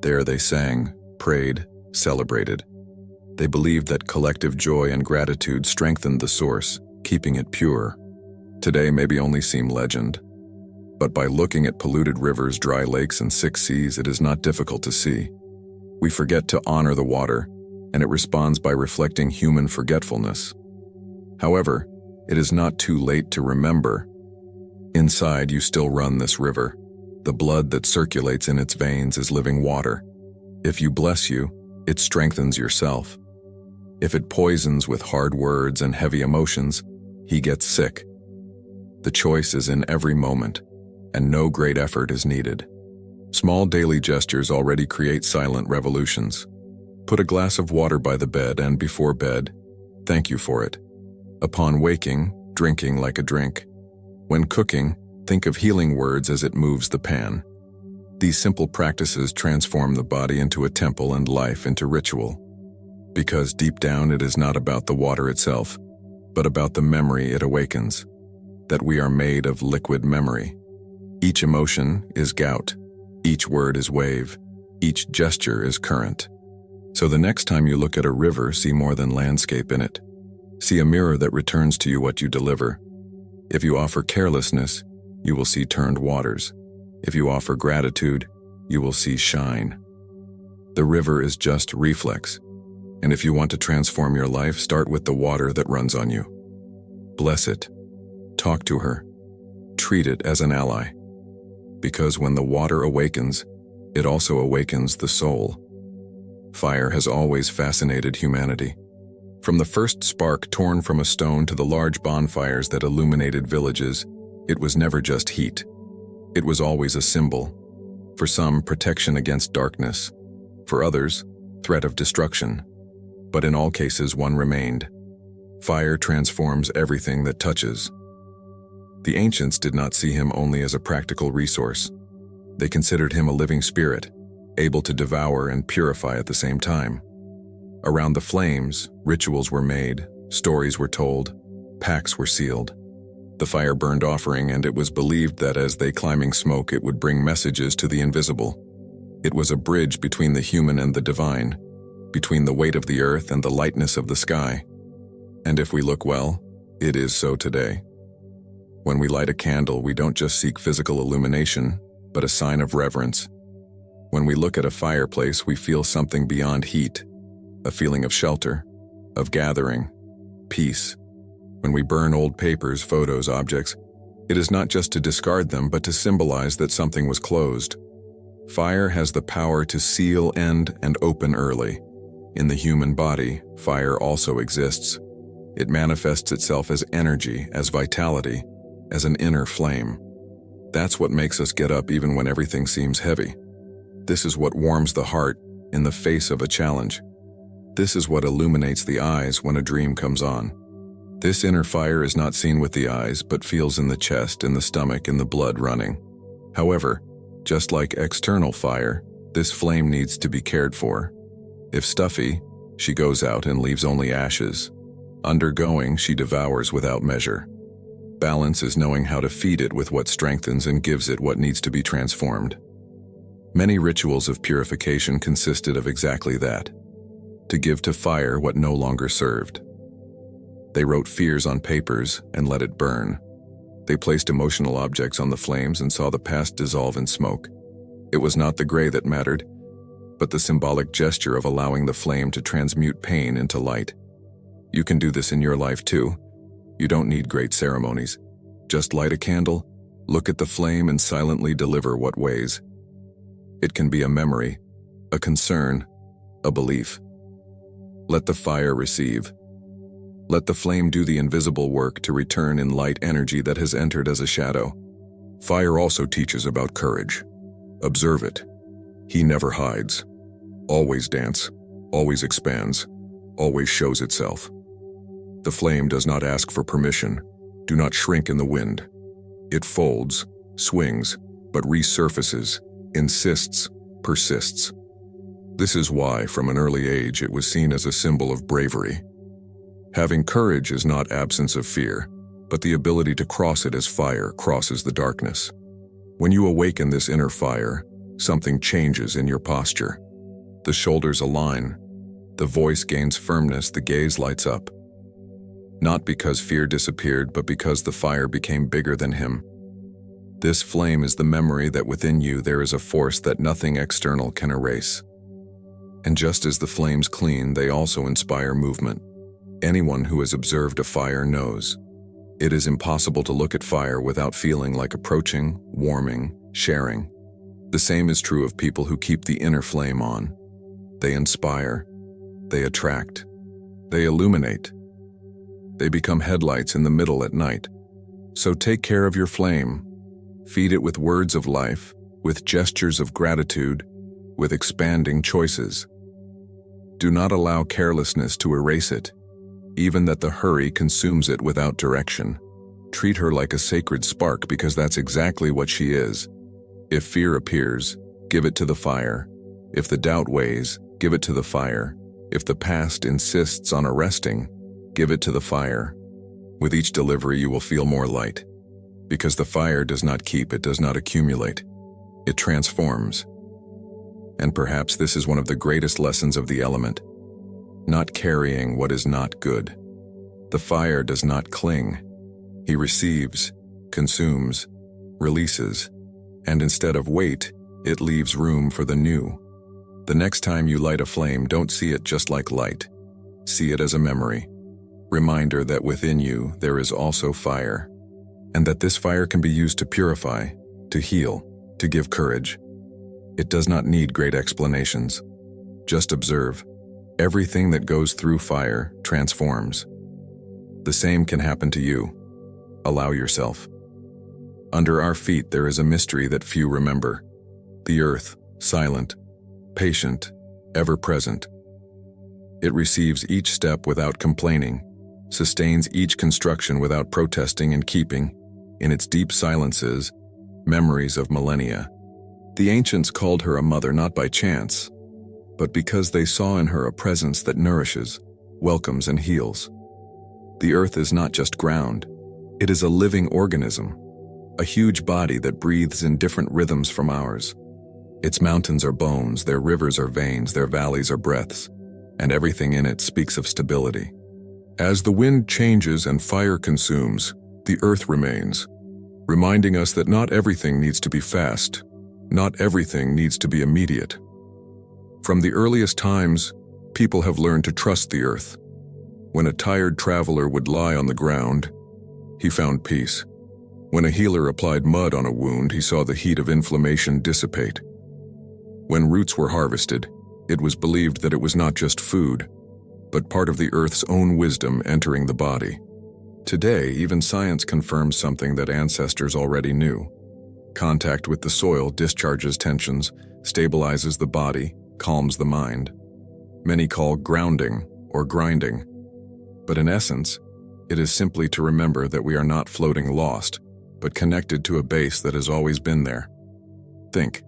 There they sang, prayed, celebrated. They believed that collective joy and gratitude strengthened the source, keeping it pure. Today maybe only seem legend. But by looking at polluted rivers, dry lakes, and sick seas, it is not difficult to see. We forget to honor the water, and it responds by reflecting human forgetfulness. However, it is not too late to remember. Inside you still run this river. The blood that circulates in its veins is living water. If you bless you, it strengthens yourself. If it poisons with hard words and heavy emotions, he gets sick. The choice is in every moment, and no great effort is needed. Small daily gestures already create silent revolutions. Put a glass of water by the bed, and before bed, thank you for it. Upon waking, drinking like a drink. When cooking, think of healing words as it moves the pan. These simple practices transform the body into a temple and life into ritual. Because deep down it is not about the water itself, but about the memory it awakens. That we are made of liquid memory. Each emotion is gout. Each word is wave. Each gesture is current. So the next time you look at a river, see more than landscape in it. See a mirror that returns to you what you deliver. If you offer carelessness, you will see turned waters. If you offer gratitude, you will see shine. The river is just reflex. And if you want to transform your life, start with the water that runs on you. Bless it. Talk to her. Treat it as an ally. Because when the water awakens, it also awakens the soul. Fire has always fascinated humanity. From the first spark torn from a stone to the large bonfires that illuminated villages, it was never just heat. It was always a symbol. For some, protection against darkness. For others, threat of destruction. But in all cases, one remained. Fire transforms everything that touches. The ancients did not see him only as a practical resource. They considered him a living spirit, able to devour and purify at the same time. Around the flames, rituals were made, stories were told, pacts were sealed. The fire burned offering, and it was believed that as they climbing smoke, it would bring messages to the invisible. It was a bridge between the human and the divine, between the weight of the earth and the lightness of the sky. And if we look well, it is so today. When we light a candle, we don't just seek physical illumination, but a sign of reverence. When we look at a fireplace, we feel something beyond heat, a feeling of shelter, of gathering, peace. When we burn old papers, photos, objects, it is not just to discard them, but to symbolize that something was closed. Fire has the power to seal, end, and open early. In the human body, fire also exists. It manifests itself as energy, as vitality, as an inner flame. That's what makes us get up even when everything seems heavy. This is what warms the heart in the face of a challenge. This is what illuminates the eyes when a dream comes on. This inner fire is not seen with the eyes, but feels in the chest, in the stomach, in the blood running. However, just like external fire, this flame needs to be cared for. If stuffy, she goes out and leaves only ashes. Undergoing, she devours without measure. Balance is knowing how to feed it with what strengthens and gives it what needs to be transformed. Many rituals of purification consisted of exactly that, to give to fire what no longer served. They wrote fears on papers and let it burn. They placed emotional objects on the flames and saw the past dissolve in smoke. It was not the gray that mattered, but the symbolic gesture of allowing the flame to transmute pain into light. You can do this in your life too. You don't need great ceremonies. Just light a candle, look at the flame, and silently deliver what weighs. It can be a memory, a concern, a belief. Let the fire receive. Let the flame do the invisible work to return in light energy that has entered as a shadow. Fire also teaches about courage. Observe it. He never hides. Always dance, always expands, always shows itself. The flame does not ask for permission. Do not shrink in the wind. It folds, swings, but resurfaces, insists, persists. This is why, from an early age, it was seen as a symbol of bravery. Having courage is not absence of fear, but the ability to cross it as fire crosses the darkness. When you awaken this inner fire, something changes in your posture. The shoulders align, the voice gains firmness, the gaze lights up. Not because fear disappeared, but because the fire became bigger than him. This flame is the memory that within you there is a force that nothing external can erase. And just as the flames clean, they also inspire movement. Anyone who has observed a fire knows. It is impossible to look at fire without feeling like approaching, warming, sharing. The same is true of people who keep the inner flame on. They inspire, they attract, they illuminate. They become headlights in the middle at night. So take care of your flame. Feed it with words of life, with gestures of gratitude, with expanding choices. Do not allow carelessness to erase it, even that the hurry consumes it without direction. Treat her like a sacred spark, because that's exactly what she is. If fear appears, give it to the fire. If the doubt weighs, give it to the fire. If the past insists on arresting, give it to the fire. With each delivery you will feel more light. Because the fire does not keep, it does not accumulate. It transforms. And perhaps this is one of the greatest lessons of the element. Not carrying what is not good. The fire does not cling. He receives, consumes, releases, and instead of weight, it leaves room for the new. The next time you light a flame, don't see it just like light. See it as a memory. Reminder that within you there is also fire, and that this fire can be used to purify, to heal, to give courage. It does not need great explanations. Just observe. Everything that goes through fire transforms. The same can happen to you. Allow yourself. Under our feet there is a mystery that few remember. The earth, silent, patient, ever present. It receives each step without complaining, sustains each construction without protesting, and keeping, in its deep silences, memories of millennia. The ancients called her a mother not by chance, but because they saw in her a presence that nourishes, welcomes, and heals. The earth is not just ground. It is a living organism, a huge body that breathes in different rhythms from ours. Its mountains are bones, their rivers are veins, their valleys are breaths, and everything in it speaks of stability. As the wind changes and fire consumes, the earth remains, reminding us that not everything needs to be fast, not everything needs to be immediate. From the earliest times, people have learned to trust the earth. When a tired traveler would lie on the ground, he found peace. When a healer applied mud on a wound, he saw the heat of inflammation dissipate. When roots were harvested, it was believed that it was not just food, but part of the earth's own wisdom entering the body. Today, even science confirms something that ancestors already knew. Contact with the soil discharges tensions, stabilizes the body, calms the mind. Many call grounding or grinding. But in essence, it is simply to remember that we are not floating lost, but connected to a base that has always been there. Think,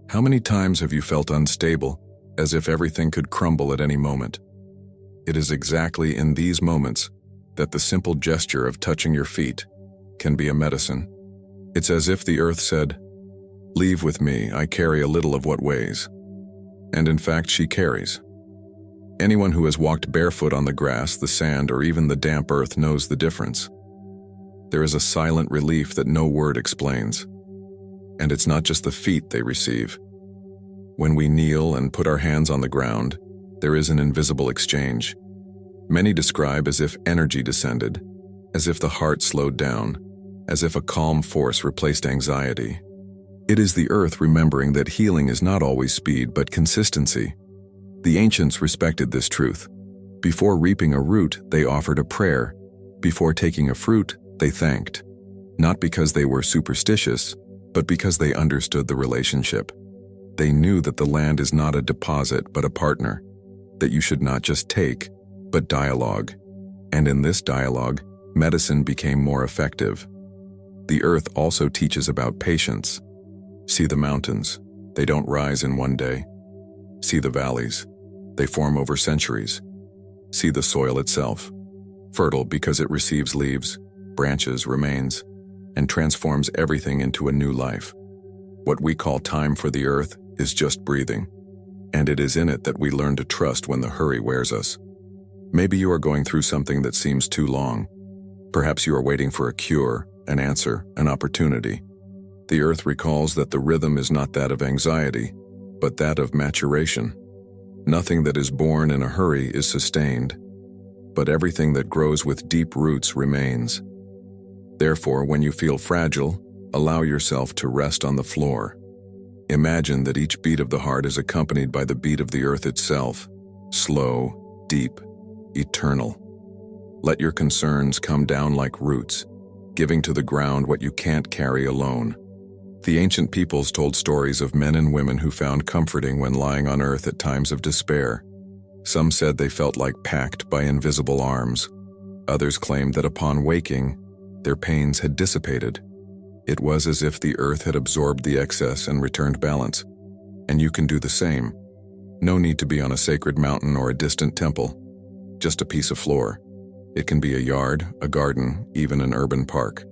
how many times have you felt unstable, as if everything could crumble at any moment. It is exactly in these moments that the simple gesture of touching your feet can be a medicine. It's as if the earth said, "Leave with me, I carry a little of what weighs." And in fact, she carries. Anyone who has walked barefoot on the grass, the sand, or even the damp earth knows the difference. There is a silent relief that no word explains. And it's not just the feet they receive. When we kneel and put our hands on the ground, there is an invisible exchange. Many describe as if energy descended, as if the heart slowed down, as if a calm force replaced anxiety. It is the earth remembering that healing is not always speed but consistency. The ancients respected this truth. Before reaping a root, they offered a prayer. Before taking a fruit, they thanked. Not because they were superstitious, but because they understood the relationship. They knew that the land is not a deposit but a partner, that you should not just take, but dialogue. And in this dialogue, medicine became more effective. The earth also teaches about patience. See the mountains, they don't rise in one day. See the valleys, they form over centuries. See the soil itself, fertile because it receives leaves, branches, remains, and transforms everything into a new life. What we call time for the earth is just breathing, and it is in it that we learn to trust when the hurry wears us. Maybe you are going through something that seems too long. Perhaps you are waiting for a cure, an answer, an opportunity. The earth recalls that the rhythm is not that of anxiety, but that of maturation. Nothing that is born in a hurry is sustained, but everything that grows with deep roots remains. Therefore, when you feel fragile, allow yourself to rest on the floor. Imagine that each beat of the heart is accompanied by the beat of the earth itself, slow, deep, eternal. Let your concerns come down like roots, giving to the ground what you can't carry alone. The ancient peoples told stories of men and women who found comforting when lying on earth at times of despair. Some said they felt like packed by invisible arms. Others claimed that upon waking, their pains had dissipated. It was as if the earth had absorbed the excess and returned balance. And you can do the same. No need to be on a sacred mountain or a distant temple. Just a piece of floor. It can be a yard, a garden, even an urban park.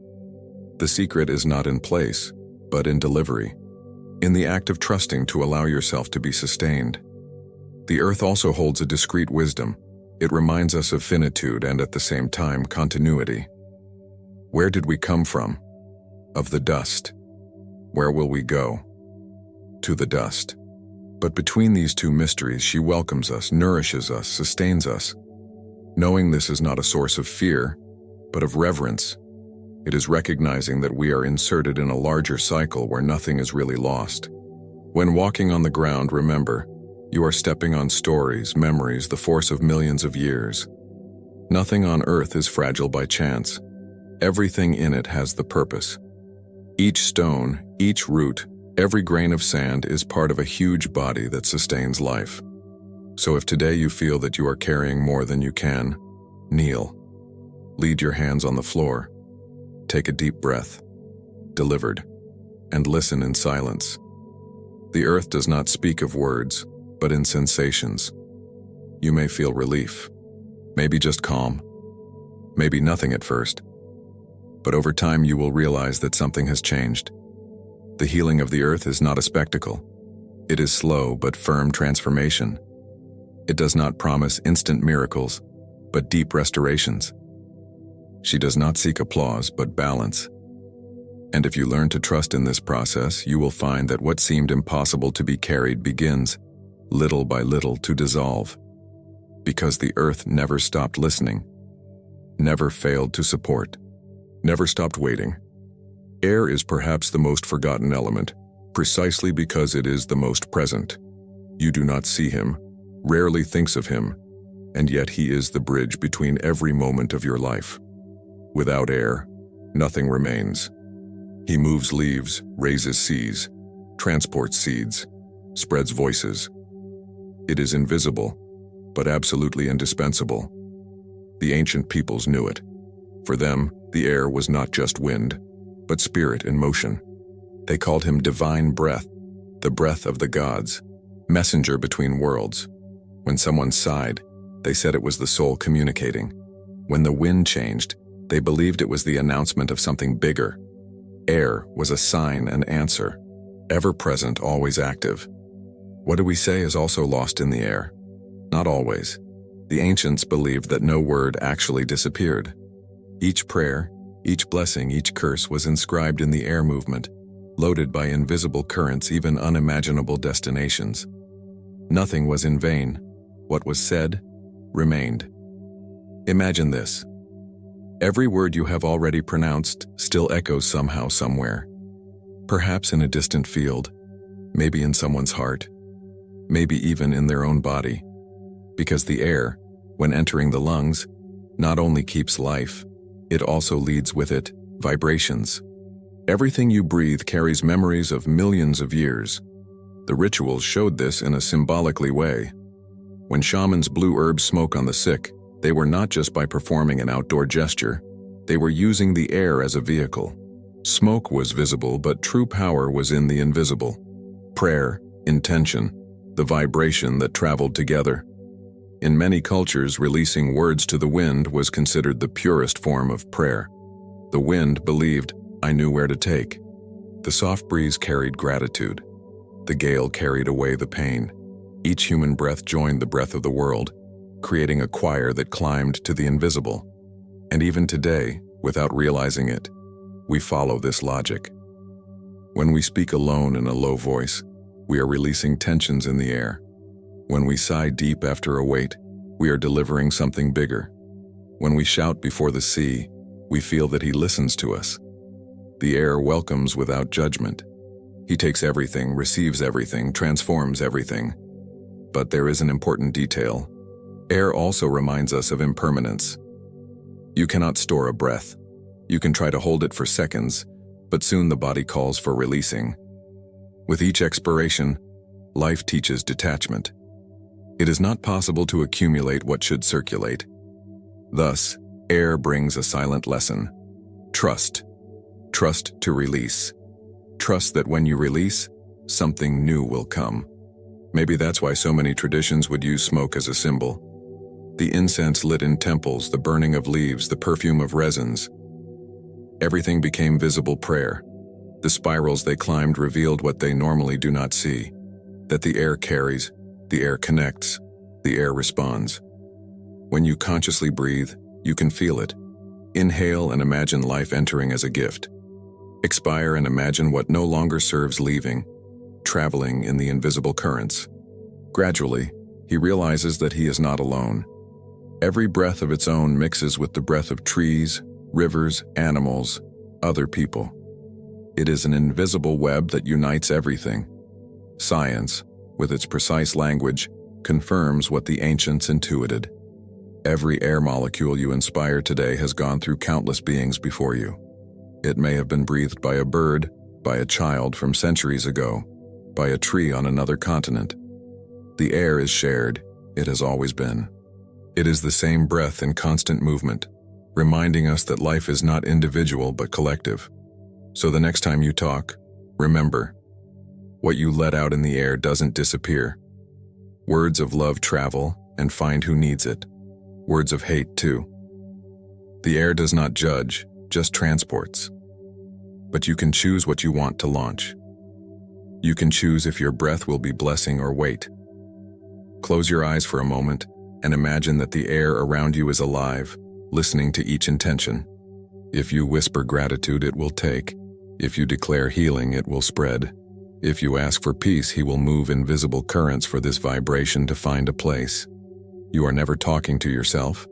The secret is not in place, but in delivery. In the act of trusting to allow yourself to be sustained. The earth also holds a discrete wisdom. It reminds us of finitude and at the same time continuity. Where did we come from? Of the dust. Where will we go? To the dust. But between these two mysteries, she welcomes us, nourishes us, sustains us. Knowing this is not a source of fear, but of reverence. It is recognizing that we are inserted in a larger cycle where nothing is really lost. When walking on the ground, remember, you are stepping on stories, memories, the force of millions of years. Nothing on earth is fragile by chance. Everything in it has the purpose. Each stone, each root, every grain of sand is part of a huge body that sustains life. So if today you feel that you are carrying more than you can, kneel. Lead your hands on the floor. Take a deep breath. Delivered. And listen in silence. The earth does not speak of words, but in sensations. You may feel relief. Maybe just calm. Maybe nothing at first. But over time you will realize that something has changed. The healing of the earth is not a spectacle. It is slow but firm transformation. It does not promise instant miracles, but deep restorations. She does not seek applause, but balance. And if you learn to trust in this process, you will find that what seemed impossible to be carried begins, little by little, to dissolve. Because the earth never stopped listening, never failed to support, never stopped waiting. Air is perhaps the most forgotten element, precisely because it is the most present. You do not see him, rarely thinks of him, and yet he is the bridge between every moment of your life. Without air, nothing remains. He moves leaves, raises seas, transports seeds, spreads voices. It is invisible, but absolutely indispensable. The ancient peoples knew it. For them, the air was not just wind, but spirit in motion. They called him divine breath, the breath of the gods. messenger between worlds. When someone sighed, they said it was the soul communicating. When the wind changed, they believed it was the announcement of something bigger. Air was a sign and answer, ever present, always active. What do we say is also lost in the air? Not always. The ancients believed that no word actually disappeared. Each prayer, each blessing, each curse was inscribed in the air movement, loaded by invisible currents, even unimaginable destinations. Nothing was in vain. What was said remained. Imagine this. Every word you have already pronounced still echoes somehow, somewhere. Perhaps in a distant field, maybe in someone's heart, maybe even in their own body. Because the air, when entering the lungs, not only keeps life, it also leads with it vibrations. Everything you breathe carries memories of millions of years. The rituals showed this in a symbolically way. When shamans blew herb smoke on the sick, they were not just by performing an outdoor gesture, they were using the air as a vehicle. Smoke was visible, but true power was in the invisible. Prayer, intention, the vibration that traveled together. In many cultures, releasing words to the wind was considered the purest form of prayer. The wind believed, I knew where to take. The soft breeze carried gratitude. The gale carried away the pain. Each human breath joined the breath of the world, creating a choir that climbed to the invisible. And even today, without realizing it, we follow this logic. When we speak alone in a low voice, we are releasing tensions in the air. When we sigh deep after a wait, we are delivering something bigger. When we shout before the sea, we feel that he listens to us. The air welcomes without judgment. He takes everything, receives everything, transforms everything. But there is an important detail. Air also reminds us of impermanence. You cannot store a breath. You can try to hold it for seconds, but soon the body calls for releasing. With each expiration, life teaches detachment. It is not possible to accumulate what should circulate. Thus, air brings a silent lesson. Trust. Trust to release. Trust that when you release, something new will come. Maybe that's why so many traditions would use smoke as a symbol. The incense lit in temples, the burning of leaves, the perfume of resins. Everything became visible prayer. The spirals they climbed revealed what they normally do not see. That the air carries, the air connects, the air responds. When you consciously breathe, you can feel it. Inhale and imagine life entering as a gift. Expire and imagine what no longer serves leaving, traveling in the invisible currents. Gradually, he realizes that he is not alone. Every breath of its own mixes with the breath of trees, rivers, animals, other people. It is an invisible web that unites everything. Science, with its precise language, confirms what the ancients intuited. Every air molecule you inspire today has gone through countless beings before you. It may have been breathed by a bird, by a child from centuries ago, by a tree on another continent. The air is shared. It has always been. It is the same breath in constant movement, reminding us that life is not individual but collective. So the next time you talk, remember, what you let out in the air doesn't disappear. Words of love travel and find who needs it. Words of hate too. The air does not judge, just transports. But you can choose what you want to launch. You can choose if your breath will be blessing or weight. Close your eyes for a moment and imagine that the air around you is alive, listening to each intention. If you whisper gratitude, it will take. If you declare healing, it will spread. If you ask for peace, he will move invisible currents for this vibration to find a place. You are never talking to yourself.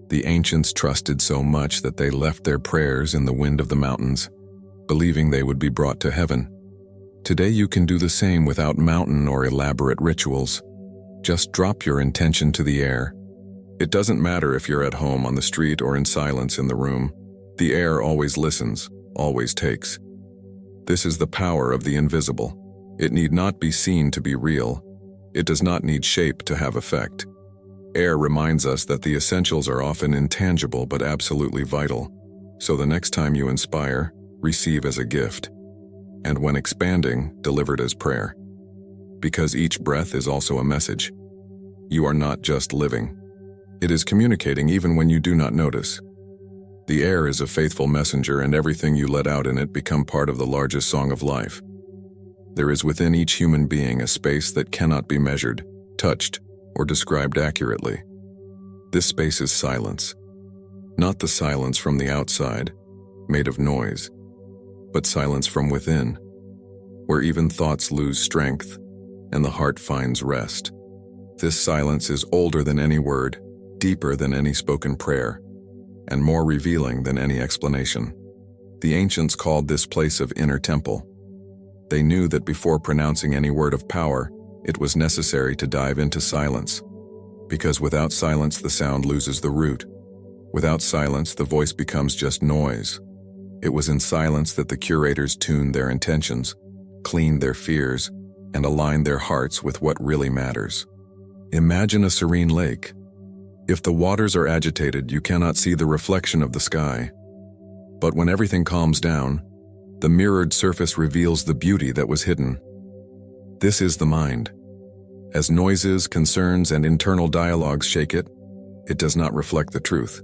The ancients trusted so much that they left their prayers in the wind of the mountains, believing they would be brought to heaven. Today you can do the same without mountain or elaborate rituals. Just drop your intention to the air. It doesn't matter if you're at home on the street or in silence in the room. The air always listens, always takes. This is the power of the invisible. It need not be seen to be real. It does not need shape to have effect. Air reminds us that the essentials are often intangible but absolutely vital. So the next time you inspire, receive as a gift. And when expanding, delivered as prayer. Because each breath is also a message. You are not just living. It is communicating even when you do not notice. The air is a faithful messenger, and everything you let out in it become part of the largest song of life. There is within each human being a space that cannot be measured, touched, or described accurately. This space is silence. Not the silence from the outside, made of noise, but silence from within, where even thoughts lose strength and the heart finds rest. This silence is older than any word, deeper than any spoken prayer, and more revealing than any explanation. The ancients called this place of inner temple. They knew that before pronouncing any word of power, it was necessary to dive into silence, because without silence the sound loses the root. Without silence the voice becomes just noise. It was in silence that the curators tuned their intentions, cleaned their fears, and aligned their hearts with what really matters. Imagine a serene lake. If the waters are agitated, you cannot see the reflection of the sky. But when everything calms down, the mirrored surface reveals the beauty that was hidden. This is the mind. As noises, concerns, and internal dialogues shake it, it does not reflect the truth.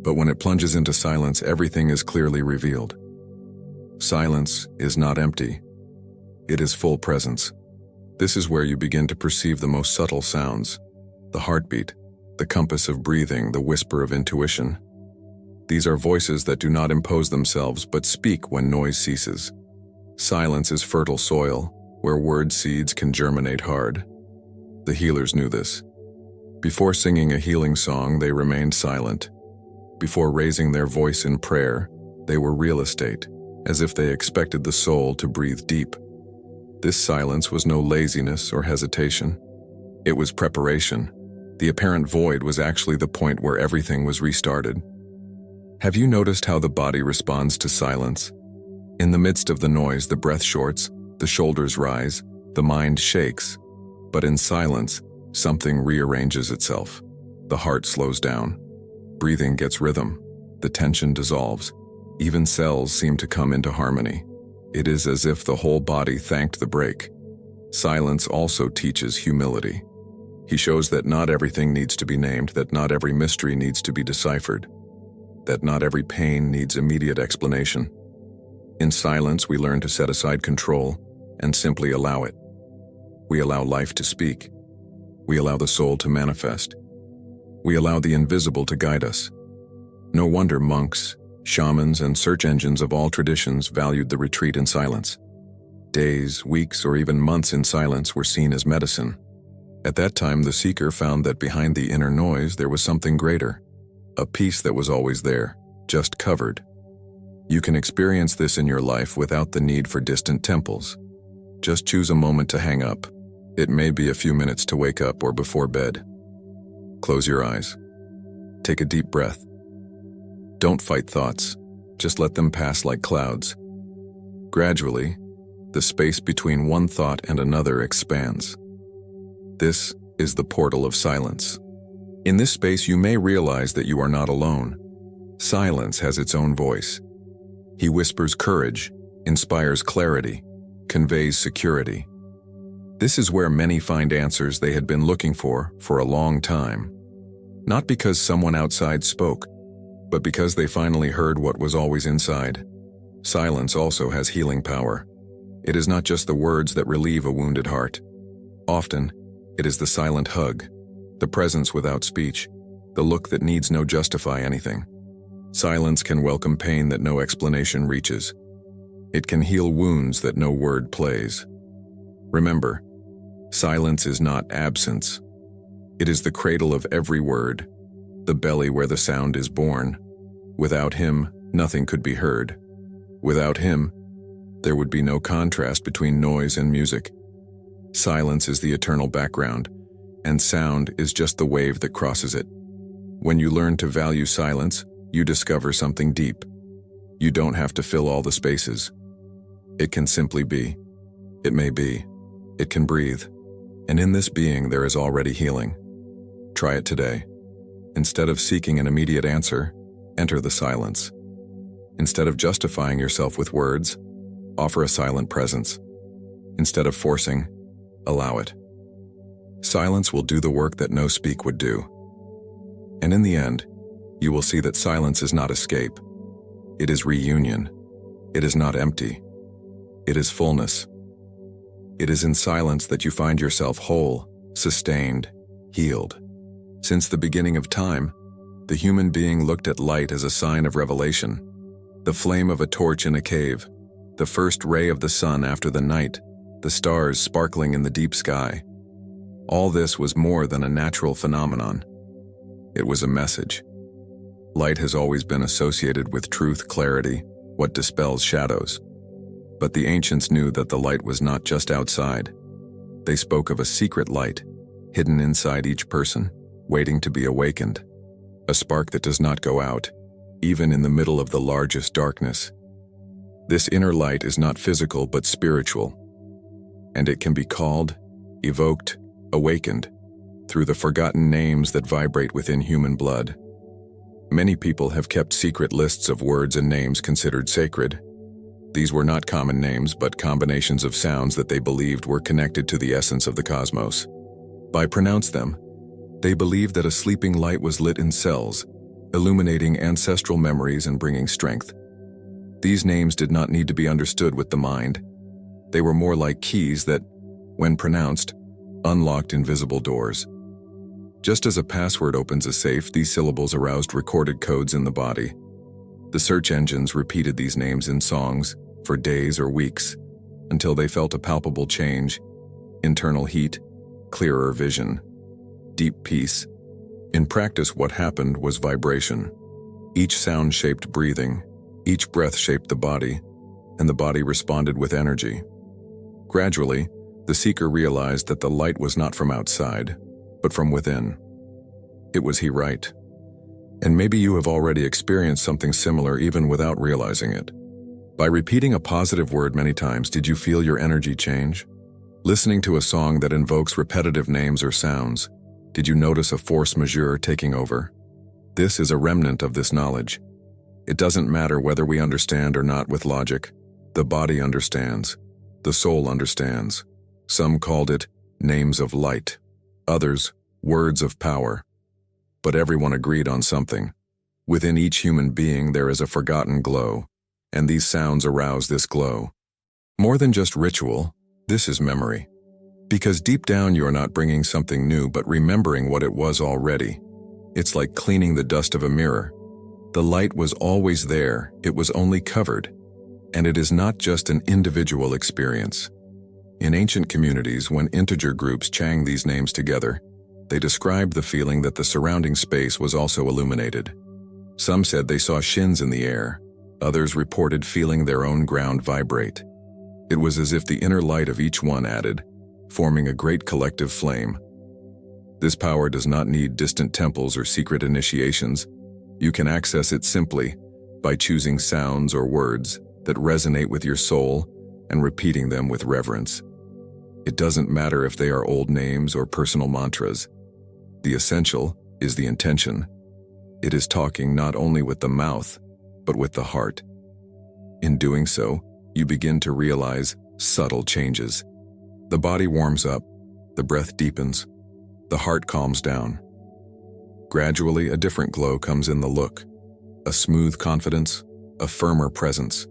But when it plunges into silence, everything is clearly revealed. Silence is not empty. It is full presence. This is where you begin to perceive the most subtle sounds, the heartbeat, the compass of breathing, the whisper of intuition. These are voices that do not impose themselves but speak when noise ceases. Silence is fertile soil, where word seeds can germinate hard. The healers knew this. Before singing a healing song, they remained silent. Before raising their voice in prayer, they were real estate, as if they expected the soul to breathe deep. This silence was no laziness or hesitation. It was preparation. The apparent void was actually the point where everything was restarted. Have you noticed how the body responds to silence? In the midst of the noise, the breath shorts, the shoulders rise, the mind shakes. But in silence, something rearranges itself. The heart slows down. Breathing gets rhythm. The tension dissolves. Even cells seem to come into harmony. It is as if the whole body thanked the break. Silence also teaches humility. He shows that not everything needs to be named, that not every mystery needs to be deciphered, that not every pain needs immediate explanation. In silence, we learn to set aside control and simply allow it. We allow life to speak. We allow the soul to manifest. We allow the invisible to guide us. No wonder monks, shamans, and search engines of all traditions valued the retreat in silence. Days, weeks, or even months in silence were seen as medicine. At that time, the seeker found that behind the inner noise there was something greater, a peace that was always there, just covered. You can experience this in your life without the need for distant temples. Just choose a moment to hang up. It may be a few minutes to wake up or before bed. Close your eyes. Take a deep breath. Don't fight thoughts. Just let them pass like clouds. Gradually, the space between one thought and another expands. This is the portal of silence. In this space, you may realize that you are not alone. Silence has its own voice. He whispers courage, inspires clarity, conveys security. This is where many find answers they had been looking for a long time. Not because someone outside spoke, but because they finally heard what was always inside. Silence also has healing power. It is not just the words that relieve a wounded heart. Often, it is the silent hug, the presence without speech, the look that needs no justify anything. Silence can welcome pain that no explanation reaches. It can heal wounds that no word plays. Remember, silence is not absence. It is the cradle of every word, the belly where the sound is born. Without him, nothing could be heard. Without him, there would be no contrast between noise and music. Silence is the eternal background, and sound is just the wave that crosses it. When you learn to value silence, you discover something deep. You don't have to fill all the spaces. It can simply be. It may be. It can breathe. And in this being, there is already healing. Try it today. Instead of seeking an immediate answer, enter the silence. Instead of justifying yourself with words, offer a silent presence. Instead of forcing, Allow it. Silence will do the work that no speak would do. And in the end, you will see that silence is not escape. It is reunion. It is not empty. It is fullness. It is in silence that you find yourself whole, sustained, healed. Since the beginning of time, the human being looked at light as a sign of revelation. The flame of a torch in a cave, the first ray of the sun after the night, the stars sparkling in the deep sky. All this was more than a natural phenomenon. It was a message. Light has always been associated with truth, clarity, what dispels shadows. But the ancients knew that the light was not just outside. They spoke of a secret light, hidden inside each person, waiting to be awakened. A spark that does not go out, even in the middle of the largest darkness. This inner light is not physical but spiritual, and it can be called, evoked, awakened, through the forgotten names that vibrate within human blood. Many people have kept secret lists of words and names considered sacred. These were not common names, but combinations of sounds that they believed were connected to the essence of the cosmos. By pronounce them, they believed that a sleeping light was lit in cells, illuminating ancestral memories and bringing strength. These names did not need to be understood with the mind. They were more like keys that, when pronounced, unlocked invisible doors. Just as a password opens a safe, these syllables aroused recorded codes in the body. The search engines repeated these names in songs for days or weeks, until they felt a palpable change, internal heat, clearer vision, deep peace. In practice, what happened was vibration. Each sound shaped breathing, each breath shaped the body, and the body responded with energy. Gradually, the seeker realized that the light was not from outside, but from within. It was he right. And maybe you have already experienced something similar even without realizing it. By repeating a positive word many times, did you feel your energy change? Listening to a song that invokes repetitive names or sounds, did you notice a force majeure taking over? This is a remnant of this knowledge. It doesn't matter whether we understand or not with logic. The body understands. The soul understands. Some called it names of light. Others, words of power. But everyone agreed on something. Within each human being there is a forgotten glow, and these sounds arouse this glow. More than just ritual, this is memory. Because deep down you are not bringing something new but remembering what it was already. It's like cleaning the dust of a mirror. The light was always there, it was only covered. And it is not just an individual experience. In ancient communities, when integer groups chang these names together, they described the feeling that the surrounding space was also illuminated. Some said they saw shins in the air. Others reported feeling their own ground vibrate. It was as if the inner light of each one added, forming a great collective flame. This power does not need distant temples or secret initiations. You can access it simply by choosing sounds or words that resonate with your soul and repeating them with reverence. It doesn't matter if they are old names or personal mantras. The essential is the intention. It is talking not only with the mouth, but with the heart. In doing so, you begin to realize subtle changes. The body warms up, the breath deepens, the heart calms down. Gradually, a different glow comes in the look, a smooth confidence, a firmer presence.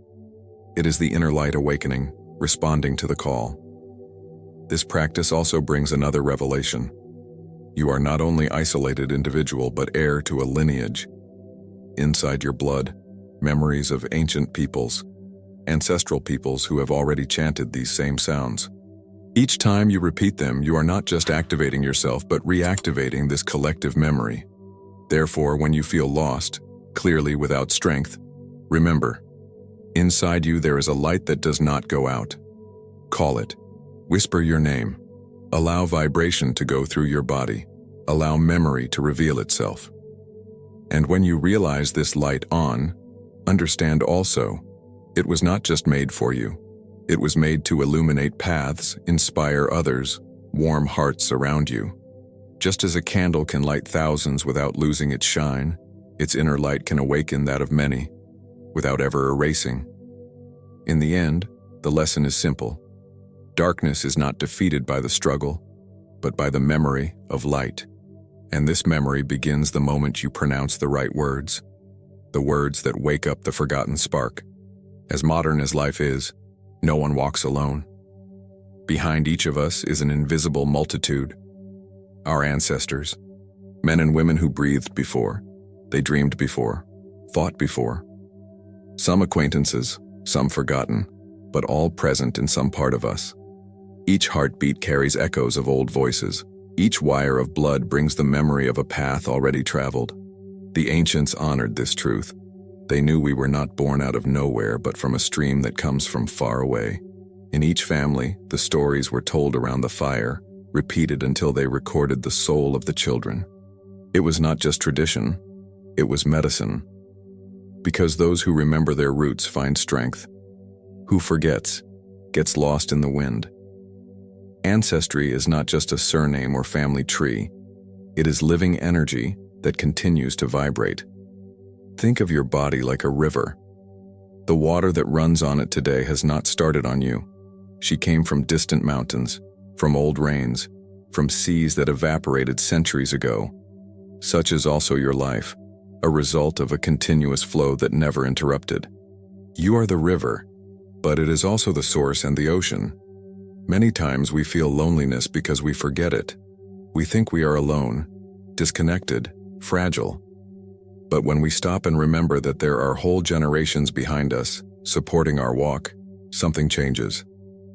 It is the inner light awakening, responding to the call. This practice also brings another revelation. You are not only isolated individual, but heir to a lineage. Inside your blood, memories of ancient peoples, ancestral peoples who have already chanted these same sounds. Each time you repeat them, you are not just activating yourself, but reactivating this collective memory. Therefore, when you feel lost, clearly without strength, remember, inside you there is a light that does not go out. Call it. Whisper your name. Allow vibration to go through your body. Allow memory to reveal itself. And when you realize this light on, understand also, it was not just made for you. It was made to illuminate paths, inspire others, warm hearts around you. Just as a candle can light thousands without losing its shine, its inner light can awaken that of many, without ever erasing. In the end, the lesson is simple. Darkness is not defeated by the struggle, but by the memory of light. And this memory begins the moment you pronounce the right words, the words that wake up the forgotten spark. As modern as life is, no one walks alone. Behind each of us is an invisible multitude. Our ancestors, men and women who breathed before, they dreamed before, fought before. Some acquaintances, some forgotten, but all present in some part of us. Each heartbeat carries echoes of old voices. Each wire of blood brings the memory of a path already traveled. The ancients honored this truth. They knew we were not born out of nowhere, but from a stream that comes from far away. In each family, the stories were told around the fire, repeated until they recorded the soul of the children. It was not just tradition, it was medicine. Because those who remember their roots find strength. Who forgets, gets lost in the wind. Ancestry is not just a surname or family tree. It is living energy that continues to vibrate. Think of your body like a river. The water that runs on it today has not started on you. She came from distant mountains, from old rains, from seas that evaporated centuries ago. Such is also your life, a result of a continuous flow that never interrupted. You are the river, but it is also the source and the ocean. Many times we feel loneliness because we forget it. We think we are alone, disconnected, fragile. But when we stop and remember that there are whole generations behind us, supporting our walk, something changes.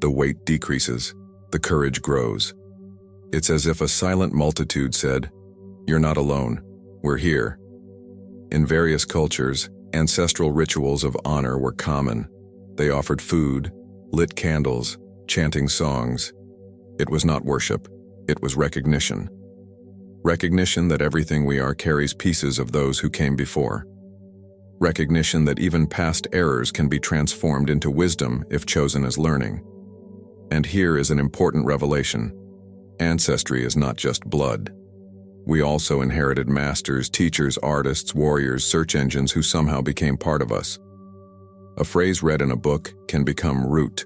The weight decreases, the courage grows. It's as if a silent multitude said, "You're not alone, we're here." In various cultures, ancestral rituals of honor were common. They offered food, lit candles, chanting songs. It was not worship, it was recognition. Recognition that everything we are carries pieces of those who came before. Recognition that even past errors can be transformed into wisdom if chosen as learning. And here is an important revelation. Ancestry is not just blood. We also inherited masters, teachers, artists, warriors, search engines who somehow became part of us. A phrase read in a book can become root.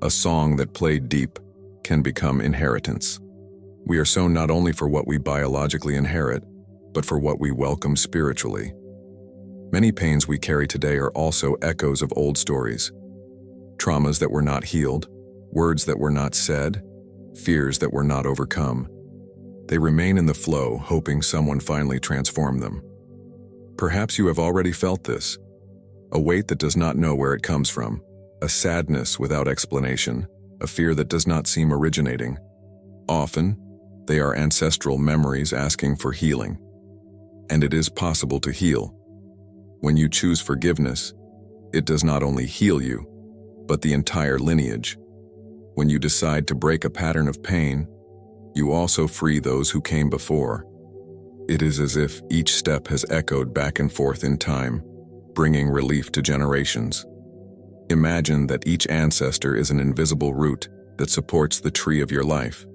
A song that played deep can become inheritance. We are sown not only for what we biologically inherit, but for what we welcome spiritually. Many pains we carry today are also echoes of old stories. Traumas that were not healed, words that were not said, fears that were not overcome. They remain in the flow, hoping someone finally transform them. Perhaps you have already felt this. A weight that does not know where it comes from. A sadness without explanation, a fear that does not seem originating. Often, they are ancestral memories asking for healing. And it is possible to heal. When you choose forgiveness, it does not only heal you, but the entire lineage. When you decide to break a pattern of pain, you also free those who came before. It is as if each step has echoed back and forth in time, bringing relief to generations. Imagine that each ancestor is an invisible root that supports the tree of your life.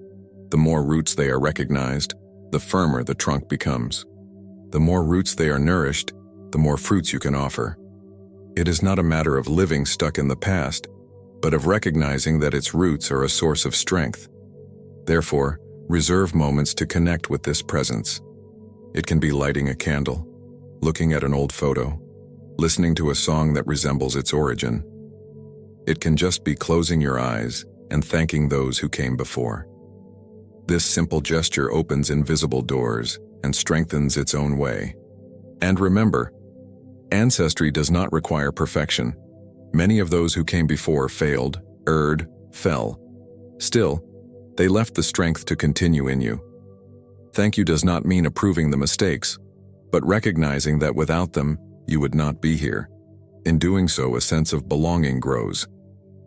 The more roots they are recognized, the firmer the trunk becomes. The more roots they are nourished, the more fruits you can offer. It is not a matter of living stuck in the past, but of recognizing that its roots are a source of strength. Therefore, reserve moments to connect with this presence. It can be lighting a candle, looking at an old photo, listening to a song that resembles its origin. It can just be closing your eyes and thanking those who came before. This simple gesture opens invisible doors and strengthens its own way. And remember, ancestry does not require perfection. Many of those who came before failed, erred, fell. Still, they left the strength to continue in you. Thank you does not mean approving the mistakes, but recognizing that without them, you would not be here. In doing so, a sense of belonging grows.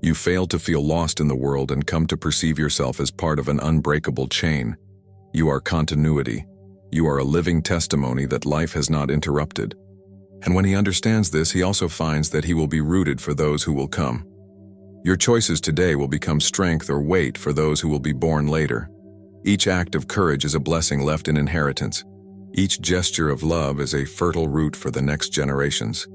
You fail to feel lost in the world and come to perceive yourself as part of an unbreakable chain. You are continuity. You are a living testimony that life has not interrupted. And when he understands this, he also finds that he will be rooted for those who will come. Your choices today will become strength or weight for those who will be born later. Each act of courage is a blessing left in inheritance. Each gesture of love is a fertile root for the next generations.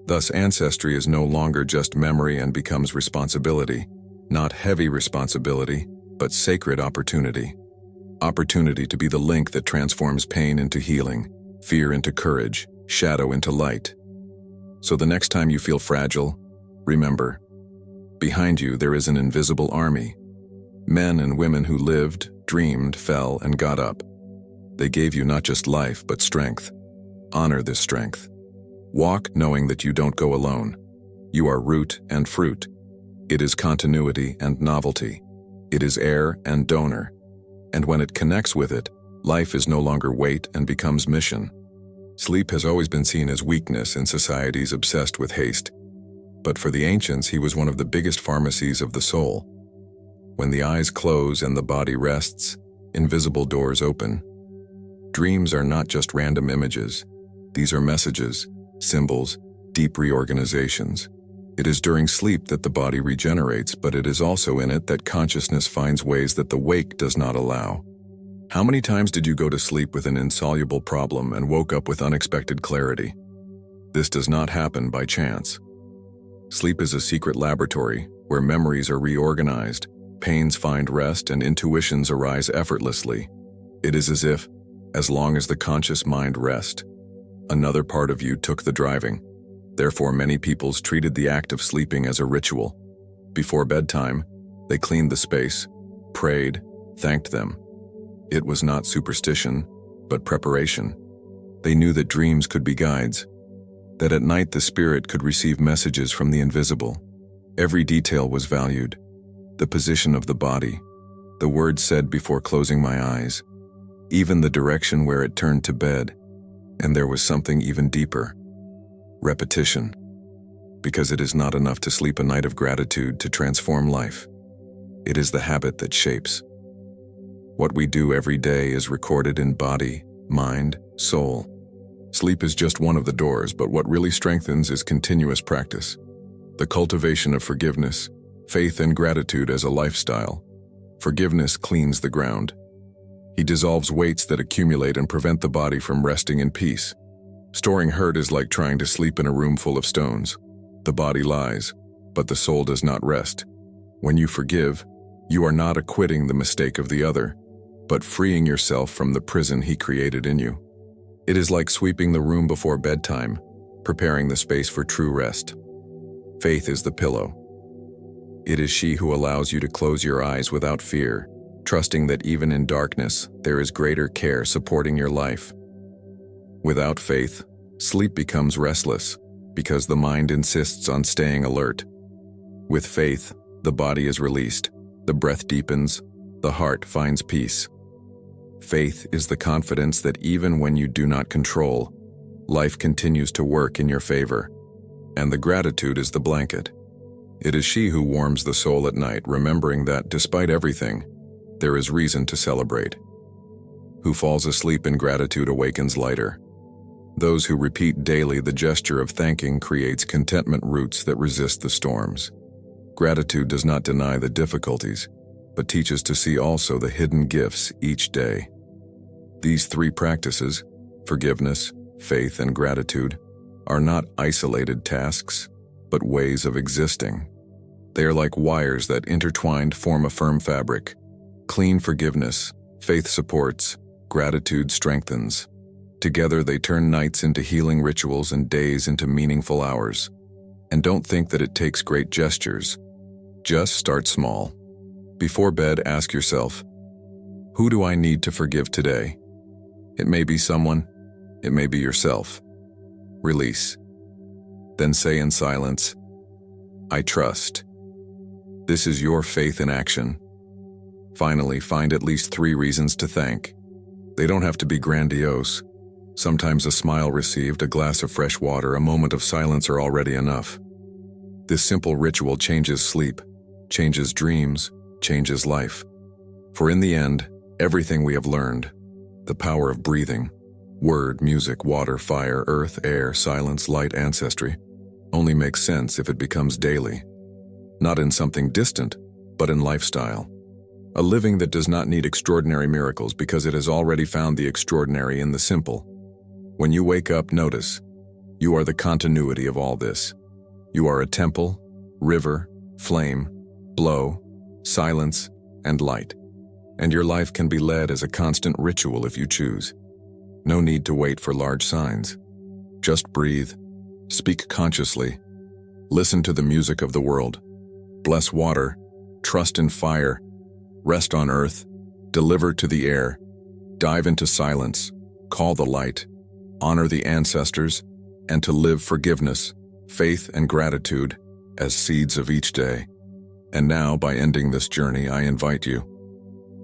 Thus, ancestry is no longer just memory and becomes responsibility. Not heavy responsibility, but sacred opportunity. Opportunity to be the link that transforms pain into healing, fear into courage, shadow into light. So the next time you feel fragile, remember, behind you there is an invisible army. Men and women who lived, dreamed, fell, and got up. They gave you not just life, but strength. Honor this strength. Walk knowing that you don't go alone. You are root and fruit. It is continuity and novelty. It is heir and donor. And when it connects with it, life is no longer weight and becomes mission. Sleep has always been seen as weakness in societies obsessed with haste. But for the ancients, he was one of the biggest pharmacies of the soul. When the eyes close and the body rests, invisible doors open. Dreams are not just random images. These are messages, symbols, deep reorganizations. It is during sleep that the body regenerates, but it is also in it that consciousness finds ways that the wake does not allow. How many times did you go to sleep with an insoluble problem and woke up with unexpected clarity? This does not happen by chance. Sleep is a secret laboratory where memories are reorganized, pains find rest, and intuitions arise effortlessly. It is as if, as long as the conscious mind rests, another part of you took the driving. Therefore, many peoples treated the act of sleeping as a ritual. Before bedtime, they cleaned the space, prayed, thanked them. It was not superstition, but preparation. They knew that dreams could be guides, that at night the spirit could receive messages from the invisible. Every detail was valued. The position of the body, the words said before closing my eyes, even the direction where it turned to bed. And there was something even deeper. Repetition. Because it is not enough to sleep a night of gratitude to transform life. It is the habit that shapes. What we do every day is recorded in body, mind, soul. Sleep is just one of the doors, but what really strengthens is continuous practice. The cultivation of forgiveness, faith and gratitude as a lifestyle. Forgiveness cleans the ground. He dissolves weights that accumulate and prevent the body from resting in peace. Storing hurt is like trying to sleep in a room full of stones. The body lies, but the soul does not rest. When you forgive, you are not acquitting the mistake of the other, but freeing yourself from the prison he created in you. It is like sweeping the room before bedtime, preparing the space for true rest. Faith is the pillow. It is she who allows you to close your eyes without fear, trusting that even in darkness, there is greater care supporting your life. Without faith, sleep becomes restless, because the mind insists on staying alert. With faith, the body is released, the breath deepens, the heart finds peace. Faith is the confidence that even when you do not control, life continues to work in your favor. And the gratitude is the blanket. It is she who warms the soul at night, remembering that, despite everything, there is reason to celebrate. Who falls asleep in gratitude awakens lighter. Those who repeat daily the gesture of thanking creates contentment roots that resist the storms. Gratitude does not deny the difficulties, but teaches to see also the hidden gifts each day. These three practices, forgiveness, faith, and gratitude, are not isolated tasks, but ways of existing. They are like wires that intertwined form a firm fabric. Clean forgiveness, faith supports, gratitude strengthens. Together they turn nights into healing rituals and days into meaningful hours. And don't think that it takes great gestures. Just start small. Before bed, ask yourself, who do I need to forgive today? It may be someone, it may be yourself. Release. Then say in silence, I trust. This is your faith in action. Finally, find at least 3 reasons to thank. They don't have to be grandiose. Sometimes a smile received, a glass of fresh water, a moment of silence are already enough. This simple ritual changes sleep, changes dreams, changes life. For in the end, everything we have learned, the power of breathing, word, music, water, fire, earth, air, silence, light, ancestry, only makes sense if it becomes daily. Not in something distant, but in lifestyle. A living that does not need extraordinary miracles because it has already found the extraordinary in the simple. When you wake up, notice, you are the continuity of all this. You are a temple, river, flame, blow, silence, and light. And your life can be led as a constant ritual if you choose. No need to wait for large signs. Just breathe, speak consciously, listen to the music of the world, bless water, trust in fire, rest on earth, deliver to the air, dive into silence, call the light, honor the ancestors, and to live forgiveness, faith, and gratitude as seeds of each day. And now, by ending this journey, I invite you.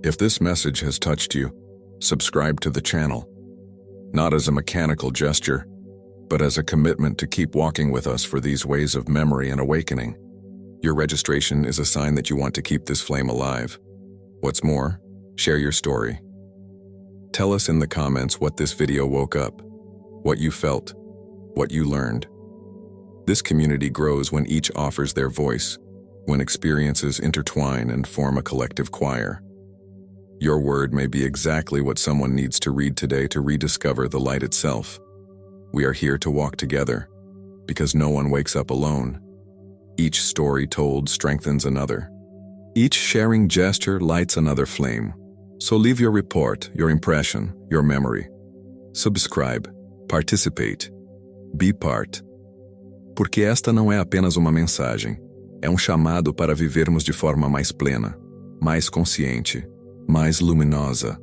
If this message has touched you, subscribe to the channel, not as a mechanical gesture, but as a commitment to keep walking with us for these ways of memory and awakening. Your registration is a sign that you want to keep this flame alive. What's more, share your story. Tell us in the comments what this video woke up, what you felt, what you learned. This community grows when each offers their voice, when experiences intertwine and form a collective choir. Your word may be exactly what someone needs to read today to rediscover the light itself. We are here to walk together, because no one wakes up alone. Each story told strengthens another. Each sharing gesture lights another flame. So leave your report, your impression, your memory. Subscribe, participate, be part. Porque esta não é apenas uma mensagem, é chamado para vivermos de forma mais plena, mais consciente, mais luminosa.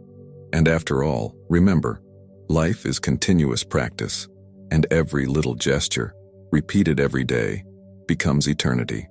And after all, remember, life is continuous practice, and every little gesture, repeated every day, becomes eternity.